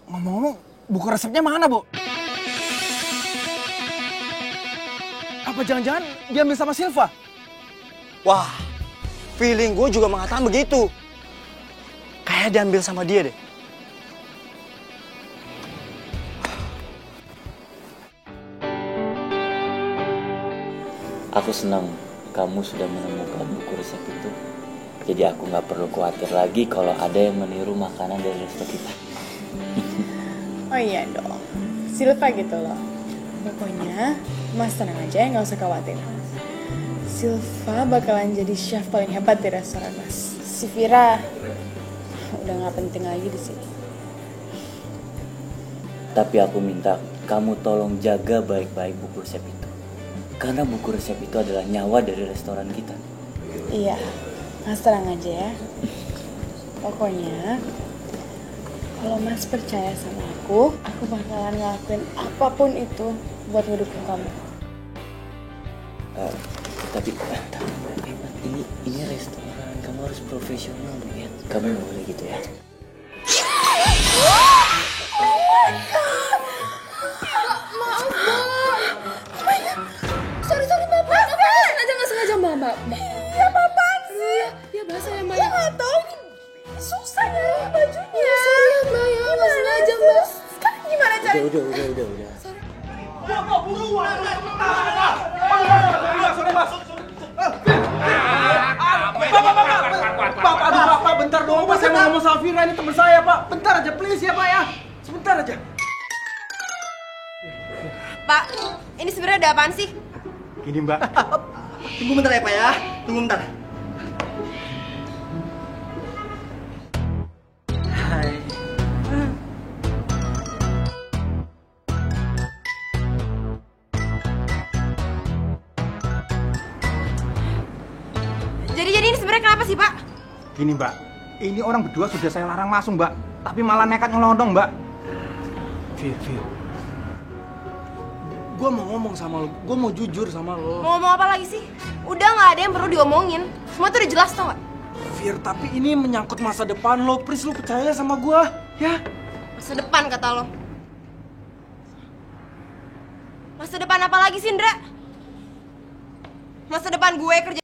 Ngomong-ngomong, buku resepnya mana, Bo? Apa jangan-jangan diambil sama Silva? Wah, feeling gue juga mengatakan begitu. Kayak diambil sama dia deh. Aku senang kamu sudah menemukan buku resep itu. Jadi aku nggak perlu khawatir lagi kalau ada yang meniru makanan dari resto kita. Oh iya dong, Silva gitu loh. Pokoknya Mas tenang aja, nggak usah khawatir. Silva bakalan jadi chef paling hebat di restoran Mas. Si Vira udah nggak penting lagi di sini. Tapi aku minta kamu tolong jaga baik-baik buku resep itu. Karena buku resep itu adalah nyawa dari restoran kita. Iya, Mas tenang aja ya. Pokoknya kalau Mas percaya sama aku bakalan ngelakuin apapun itu buat ngedukung kamu. Tapi ini restoran, kamu harus profesional ya. Kamu nggak boleh gitu ya. Maaf, Mbak. Sorry, Mbak. Nggak sengaja, Mbak. Iya, apaan sih? Ya, bahasa ya, Mbak. Ya, nggak tahu. Susah nyari bajunya. Sorry ya, Mbak. Ya, nggak sengaja, Mbak. Sekarang gimana caranya? Udah. Sorry. Bapak, bentar dong, Pak. Saya mau ngomong sama Vira, ini teman saya, Pak. Bentar aja, please ya, Pak ya. Sebentar aja. Pak, ini sebenarnya ada apaan sih? Gini, Mbak. Tunggu bentar ya, Pak ya. Tunggu bentar. Hai. Jadi ini sebenarnya kenapa sih, Pak? Gini, Mbak. Ini orang berdua sudah saya larang masuk, Mbak. Tapi malah nekat nyelondong, Mbak. Vir. Gue mau ngomong sama lo, gue mau jujur sama lo. Mau ngomong apa lagi sih? Udah nggak ada yang perlu diomongin. Semua tuh udah jelas, tau nggak? Vir, tapi ini menyangkut masa depan lo. Please, lo percaya sama gue, ya? Masa depan kata lo. Masa depan apa lagi sih, Indra? Masa depan gue kerja.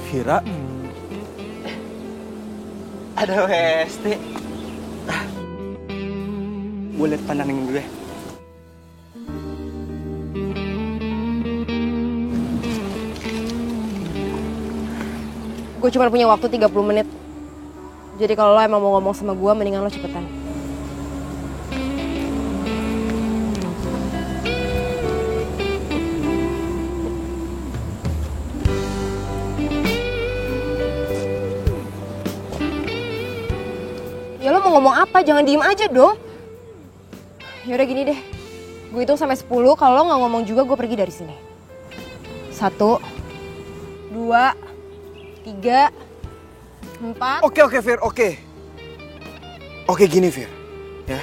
Vira, Ada WST. Gue liat pandangin dulu ya. Gue cuma punya waktu 30 menit. Jadi kalau lo emang mau ngomong sama gue, mendingan lo cepetan. Ya lo mau ngomong apa? Jangan diem aja dong. Yaudah gini deh. Gue hitung sampai 10, kalau lo nggak ngomong juga gue pergi dari sini. 1, 2, 3, 4. Oke, Fir, oke. Oke gini, Fir. Ya.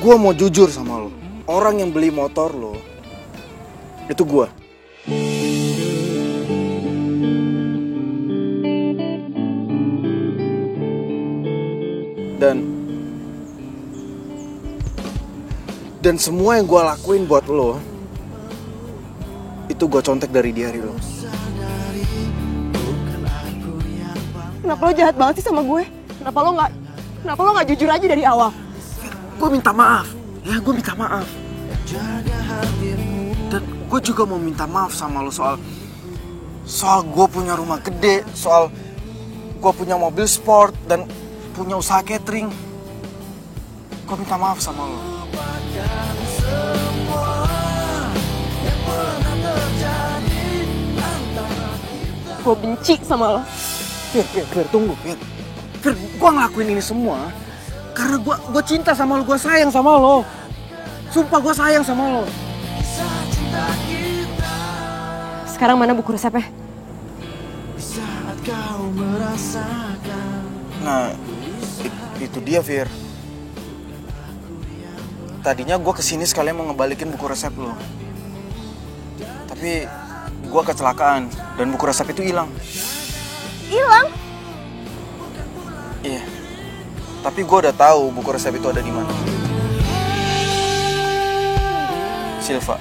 Gue mau jujur sama lo. Orang yang beli motor lo, itu gue. Dan semua yang gue lakuin buat lo, itu gue contek dari diary lo. Kenapa lo jahat banget sih sama gue? Kenapa lo nggak jujur aja dari awal? Gue minta maaf, ya gue minta maaf. Dan gue juga mau minta maaf sama lo soal gue punya rumah gede, soal gue punya mobil sport dan punya usaha catering. Gue minta maaf sama lo. Gue benci sama lo. Fir, tunggu, Fir. Fir, gue ngelakuin ini semua karena gue cinta sama lo, gue sayang sama lo. Sumpah gue sayang sama lo. Sekarang mana buku resepnya? Nah, itu dia, Fir. Tadinya gue kesini sekalian mau ngebalikin buku resep lo. Tapi gue kecelakaan dan buku resep itu hilang. Hilang? Iya. Tapi gue udah tahu buku resep itu ada di mana. Silva.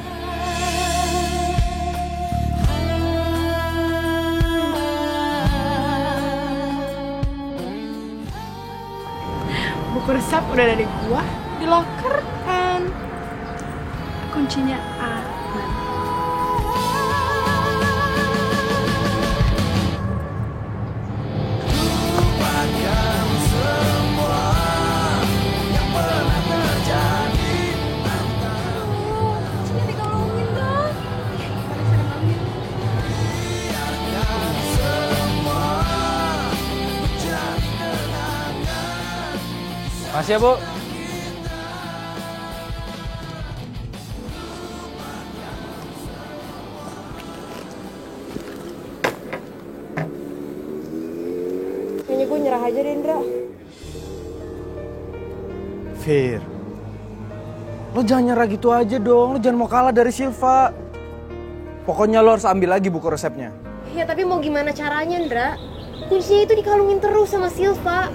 Buku resep udah ada di gua, di locker kan. Kuncinya aman. Makasih ya, Bu. Kayaknya gue nyerah aja deh, Indra. Fir, lo jangan nyerah gitu aja dong. Lo jangan mau kalah dari Silva. Pokoknya lo harus ambil lagi buku resepnya. Ya tapi mau gimana caranya, Indra? Kuncinya itu dikalungin terus sama Silva.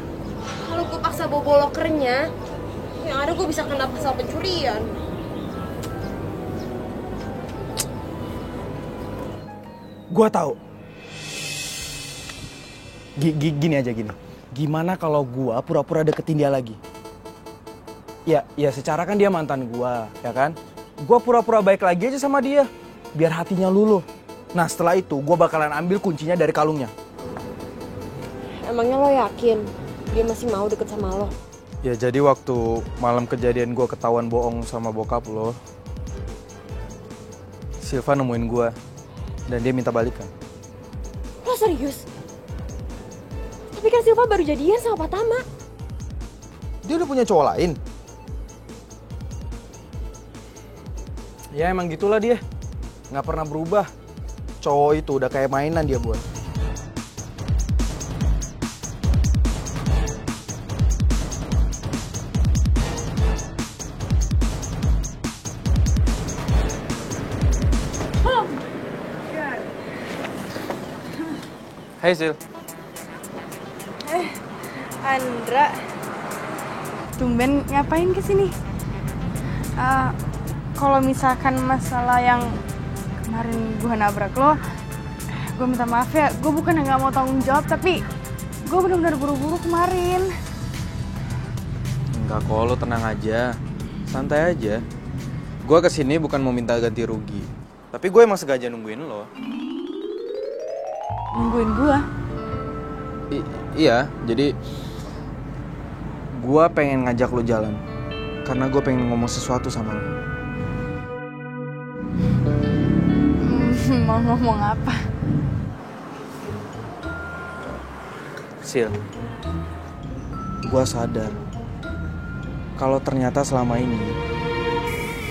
Kalau gue paksa bawa lokernya, yang ada gue bisa kena pasal pencurian. Gua tahu. Gini aja. Gimana kalau gua pura-pura deketin dia lagi? Ya secara kan dia mantan gua, ya kan? Gua pura-pura baik lagi aja sama dia, biar hatinya luluh. Nah setelah itu gua bakalan ambil kuncinya dari kalungnya. Emangnya lo yakin dia masih mau deket sama lo? Ya jadi waktu malam kejadian gua ketahuan bohong sama bokap lo, Silva nemuin gua dan dia minta balikan. Lo serius? Tapi kan Silva baru jadian sama Pak Tama. Dia udah punya cowok lain. Ya emang gitulah dia, nggak pernah berubah. Cowok itu udah kayak mainan dia buat. Hai Sil. Andra, tumben ngapain kesini? Kalau misalkan masalah yang kemarin gue nabrak lo, gue minta maaf ya. Gue bukan nggak mau tanggung jawab, tapi gue benar-benar buru-buru kemarin. Enggak kok, lo tenang aja, santai aja. Gue kesini bukan mau minta ganti rugi, tapi gue emang sengaja nungguin lo. Nungguin gue? Iya, jadi gue pengen ngajak lo jalan, karena gue pengen ngomong sesuatu sama lo. Mau ngomong apa? Sil, gue sadar kalau ternyata selama ini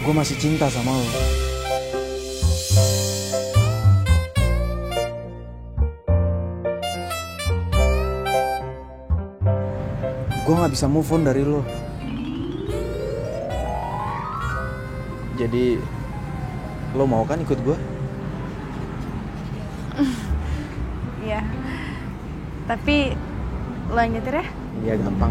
gue masih cinta sama lo. Gue gak bisa move on dari lo. Jadi, lo mau kan ikut gue? Iya. Tapi lo yang nyetir ya? Iya, gampang.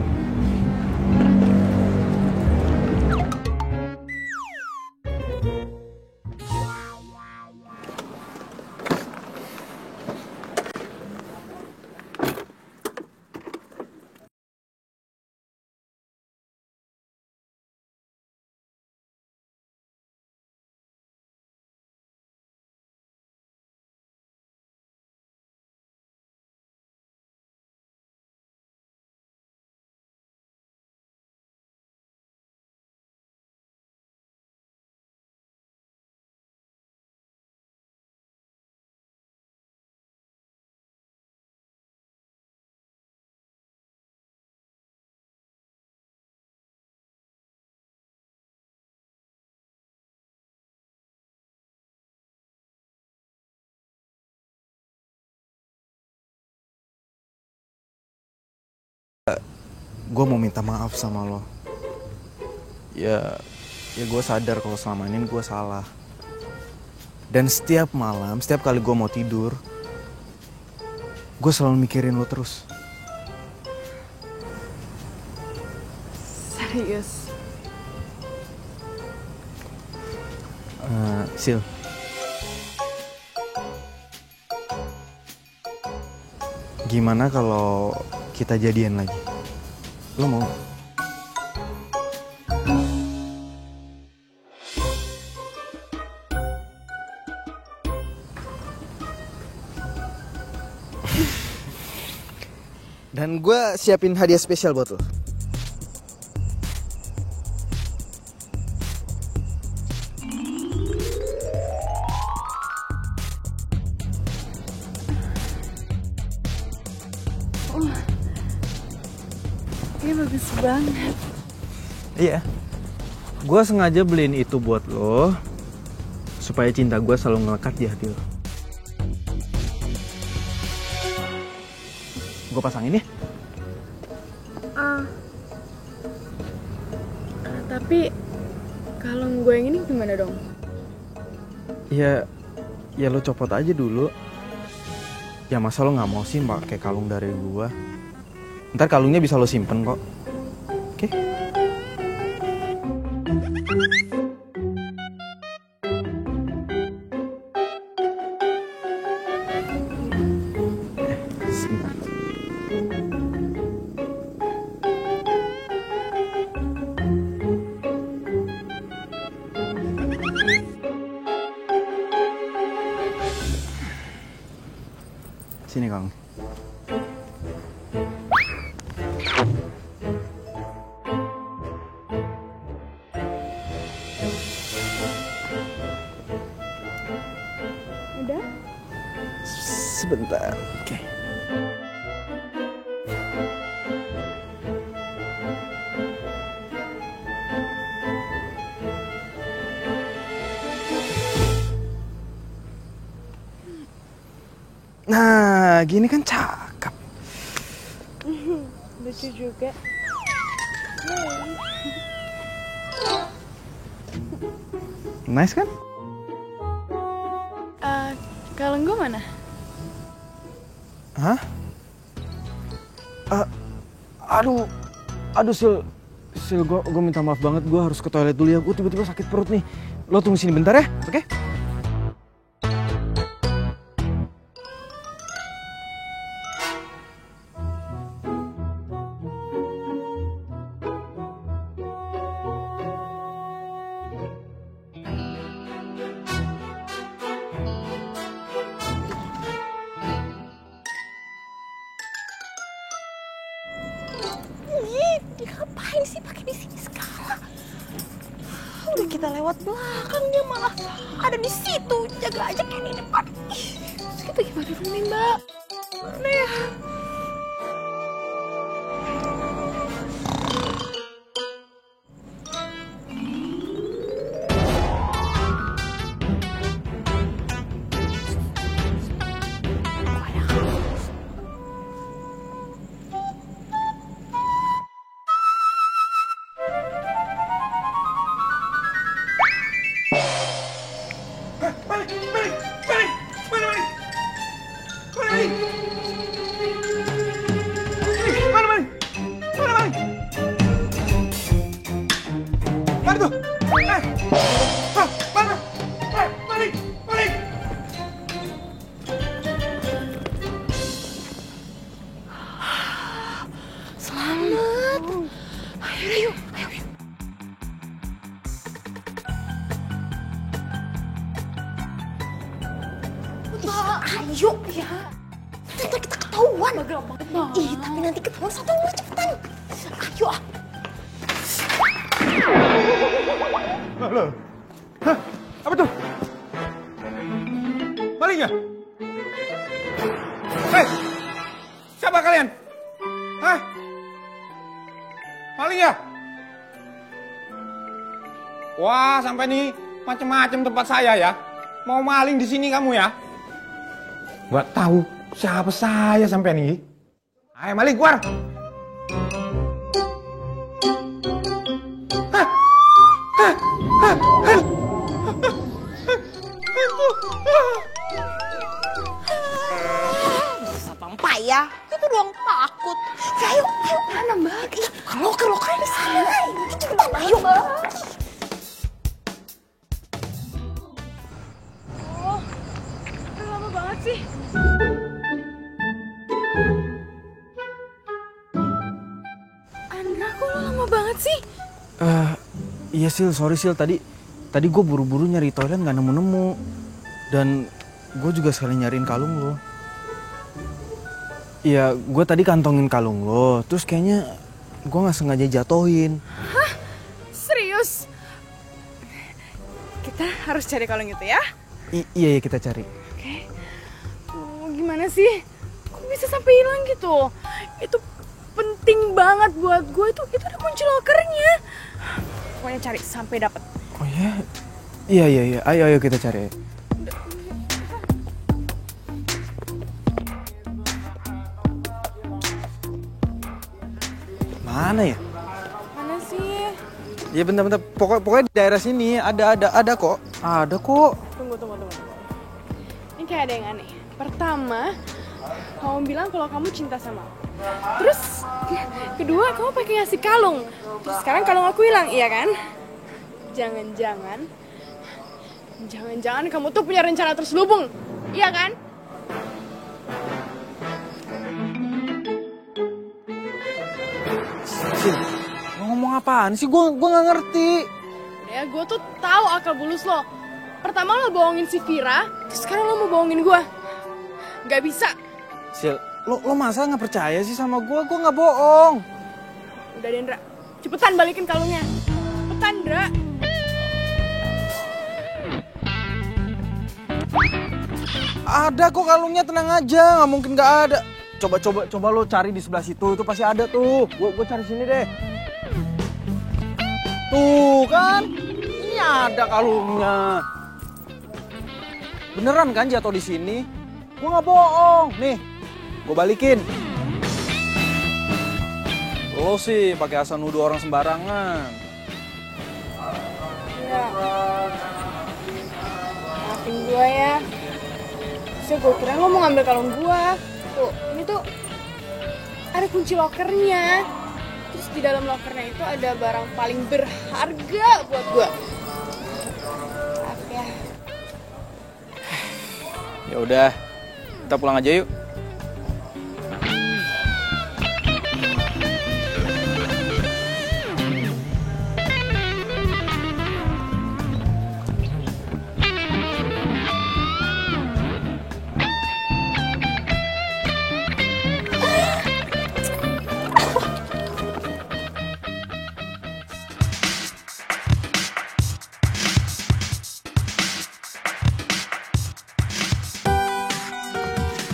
Gue mau minta maaf sama lo. Ya gue sadar kalau selama ini gue salah. Dan setiap malam, setiap kali gue mau tidur, gue selalu mikirin lo terus. Serius? Sil. Gimana kalau kita jadian lagi? Lo mau? Dan gue siapin hadiah spesial buat lo. Ini bagus banget. Iya. Gue sengaja beliin itu buat lo supaya cinta gue selalu ngelekat di hati lo. Gue pasangin ya. Tapi kalung gue yang ini gimana dong? Ya lo copot aja dulu. Ya masa lo nggak mau sih pakai kalung dari gue? Ntar kalungnya bisa lo simpen kok. Oke? Sini Kang. Udah? Sebentar. Oke. Nah, gini kan cakep. Lucu juga. Nice kan? Kalung gue mana? Hah? Aduh Sil, gue minta maaf banget, gue harus ke toilet dulu ya. Gue tiba-tiba sakit perut nih. Lo tunggu sini bentar ya, oke? Ngapain sih pakai di sini segala? Udah kita lewat belakang dia malah ada di situ, jaga aja kayak di depan. Terus kita gimana dong nih Mbak? Mana ya? Mana tuh? Mana? Balik! Balik! Selamat. Ayo. Ayo ya. Nanti kita ketahuan. Ih, tapi nanti ketahuan satu umur cepetan. Ayo ah. Loh. Hah? Apa tuh? Maling ya? Hei! Siapa kalian? Hah? Maling ya? Wah, sampai nih macam-macam tempat saya ya. Mau maling di sini kamu ya? Nggak tahu siapa saya sampai nih. Ayo maling keluar. Sampai ya. Itu doang takut. Ya, ayo. Mana Mbak? Loker di sana. Cepetan, ayo. Lama banget sih. Andra, kok lo lama banget sih? Iya Sil, sorry Sil, tadi gue buru-buru nyari toilet nggak nemu-nemu. Dan gue juga sekali nyariin kalung lo. Iya, gue tadi kantongin kalung lo, terus kayaknya gue nggak sengaja jatohin. Hah? Serius? Kita harus cari kalung itu ya? Iya kita cari. Oke. Gimana sih? Kok bisa sampai hilang gitu? Itu penting banget buat gue, itu ada kunci lokernya. Pokoknya cari sampai dapat. Oh iya? Iya. Ayo kita cari. Mana ya? Mana sih? Ya bentar. Pokoknya di daerah sini ada kok. Ada kok. Tunggu. Ini kayak ada yang aneh. Pertama, kamu bilang kalau kamu cinta sama aku. Terus, kedua kamu pakai ngasih kalung. Terus sekarang kalung aku hilang, iya kan? Jangan-jangan kamu tuh punya rencana terselubung, iya kan? Sil, lo ngomong apaan sih? Gue nggak ngerti. Ya, gue tuh tahu akal bulus lo. Pertama lo bohongin si Vira, terus sekarang lo mau bohongin gue. Gak bisa. Sil, lo masa nggak percaya sih sama gue? Gue nggak bohong. Udah Dendra, cepetan balikin kalungnya. Cepetan, Dra. Ada kok kalungnya, tenang aja, nggak mungkin nggak ada. Coba lo cari di sebelah situ, itu pasti ada tuh. Gue cari sini deh. Tuh kan, ini ada kalungnya. Beneran kan jatuh di sini? Gue nggak bohong. Nih, gue balikin. Lo sih pakai asal nuduh orang sembarangan. Ya. Maafin gue ya. Terus gue kira lo mau ngambil kalung gue. Tuh, ini tuh ada kunci lokernya. Terus di dalam lokernya itu ada barang paling berharga buat gue. Maaf ya. Ya udah, kita pulang aja yuk.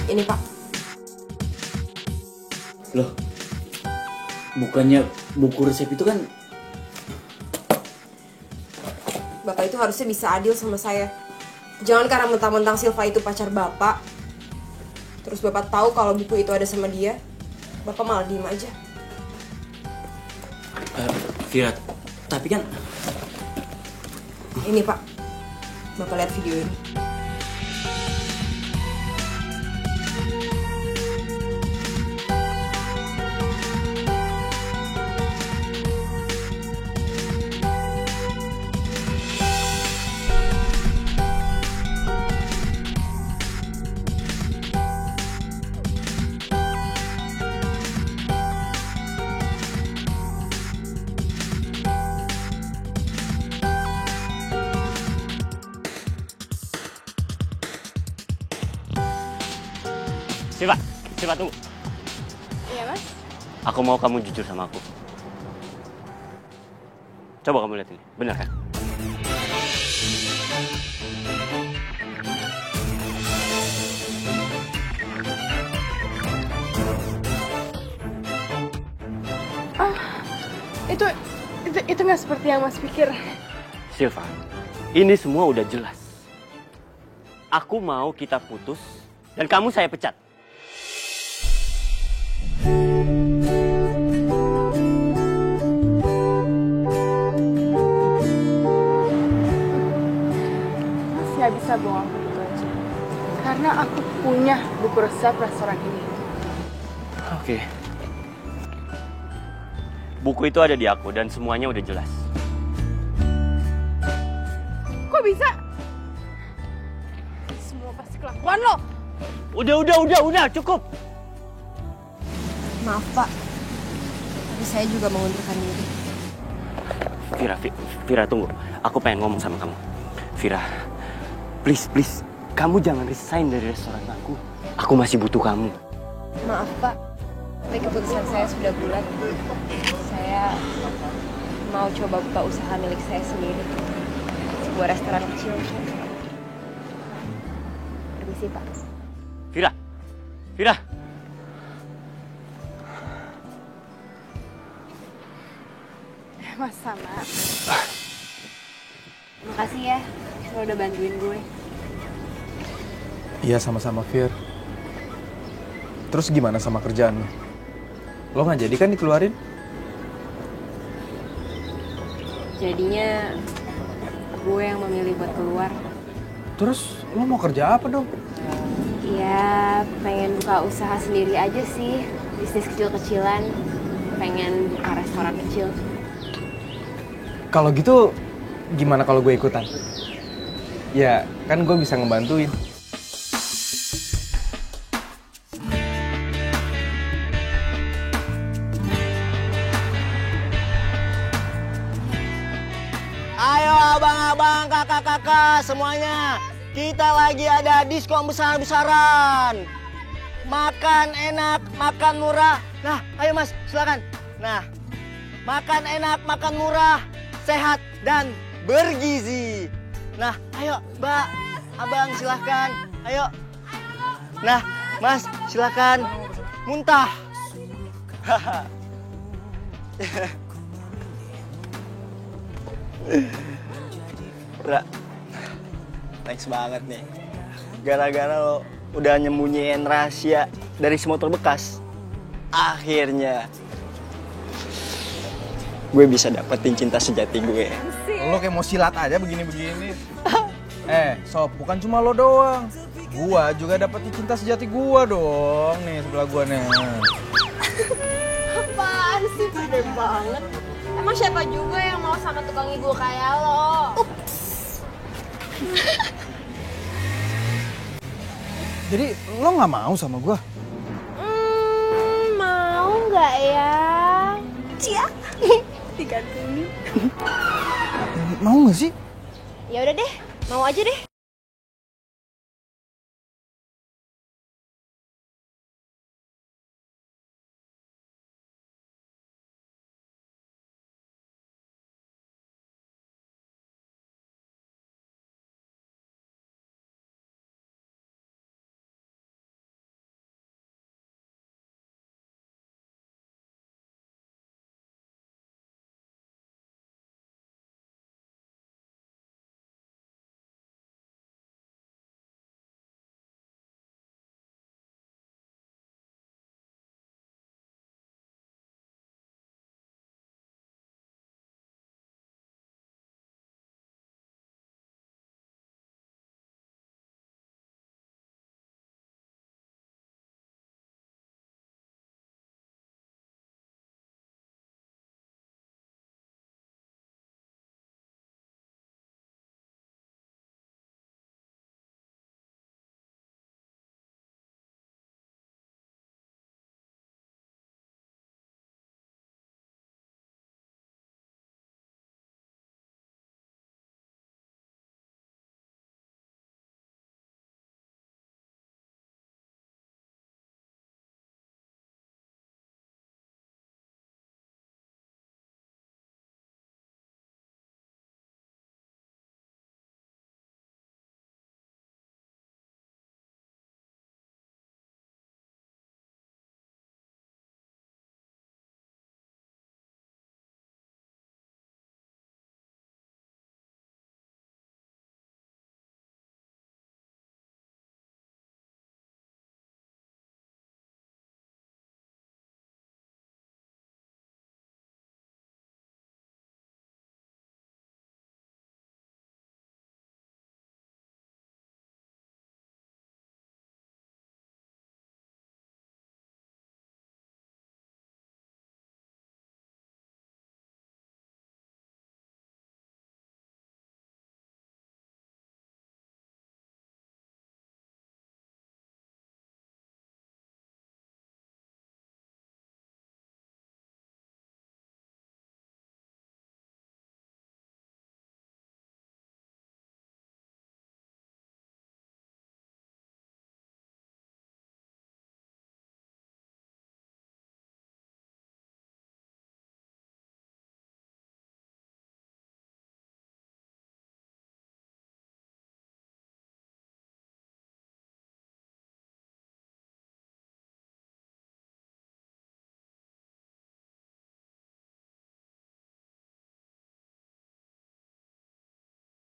Ini Pak. Loh, bukannya buku resep itu kan... Bapak itu harusnya bisa adil sama saya. Jangan karena mentang-mentang Silva itu pacar Bapak, terus Bapak tahu kalau buku itu ada sama dia, Bapak malah diem aja. Vira, tapi kan... Ini Pak, Bapak lihat video ini. Siva tunggu. Iya, Mas. Aku mau kamu jujur sama aku. Coba kamu lihat ini, benar kan? Itu nggak seperti yang Mas pikir. Silva, ini semua udah jelas. Aku mau kita putus dan kamu saya pecat. Mas nggak bisa bohong begitu aja. Karena aku punya buku resep restoran ini. Oke. Buku itu ada di aku dan semuanya udah jelas. Kok bisa? Semua pasti kelakuan lo. Udah, cukup. Maaf Pak, tapi saya juga mengundurkan diri. Vira tunggu. Aku pengen ngomong sama kamu. Vira, please, kamu jangan resign dari restoran aku. Aku masih butuh kamu. Maaf Pak, tapi keputusan saya sudah bulat. Saya mau coba buka usaha milik saya sendiri. Sebuah restoran kecil. Permisi Pak. Vira. Mas sama. Makasih ya, lo udah bantuin gue. Iya sama-sama Fir. Terus gimana sama kerjaan lo? Lo nggak jadi kan dikeluarin? Jadinya gue yang memilih buat keluar. Terus lo mau kerja apa dong? Ya, pengen buka usaha sendiri aja sih. Bisnis kecil-kecilan. Pengen buka restoran kecil. Kalau gitu gimana kalau gue ikutan? Ya kan gue bisa ngebantuin. Ayo abang-abang, kakak-kakak semuanya. Kita lagi ada diskon besar-besaran. Makan enak, makan murah. Nah, ayo Mas, silakan. Nah, makan enak, makan murah, sehat dan bergizi. Nah, ayo Mbak, Abang silahkan. Ayo. Nah, Mas silahkan. Muntah. Ra, thanks banget nih. Gara-gara lo udah nyembunyiin rahasia dari si motor bekas, akhirnya gue bisa dapetin cinta sejati gue. Lo kayak mau silat aja begini-begini. Sob, bukan cuma lo doang. Gua juga dapetin cinta sejati gua dong. Nih sebelah gua nih. Apaan sih, pede banget. Emang siapa juga yang mau sama tukang ibu kayak lo? Jadi lo nggak mau sama gua? Mau nggak ya? Cia, digantungin. Mau nggak sih? Ya udah deh, mau aja deh.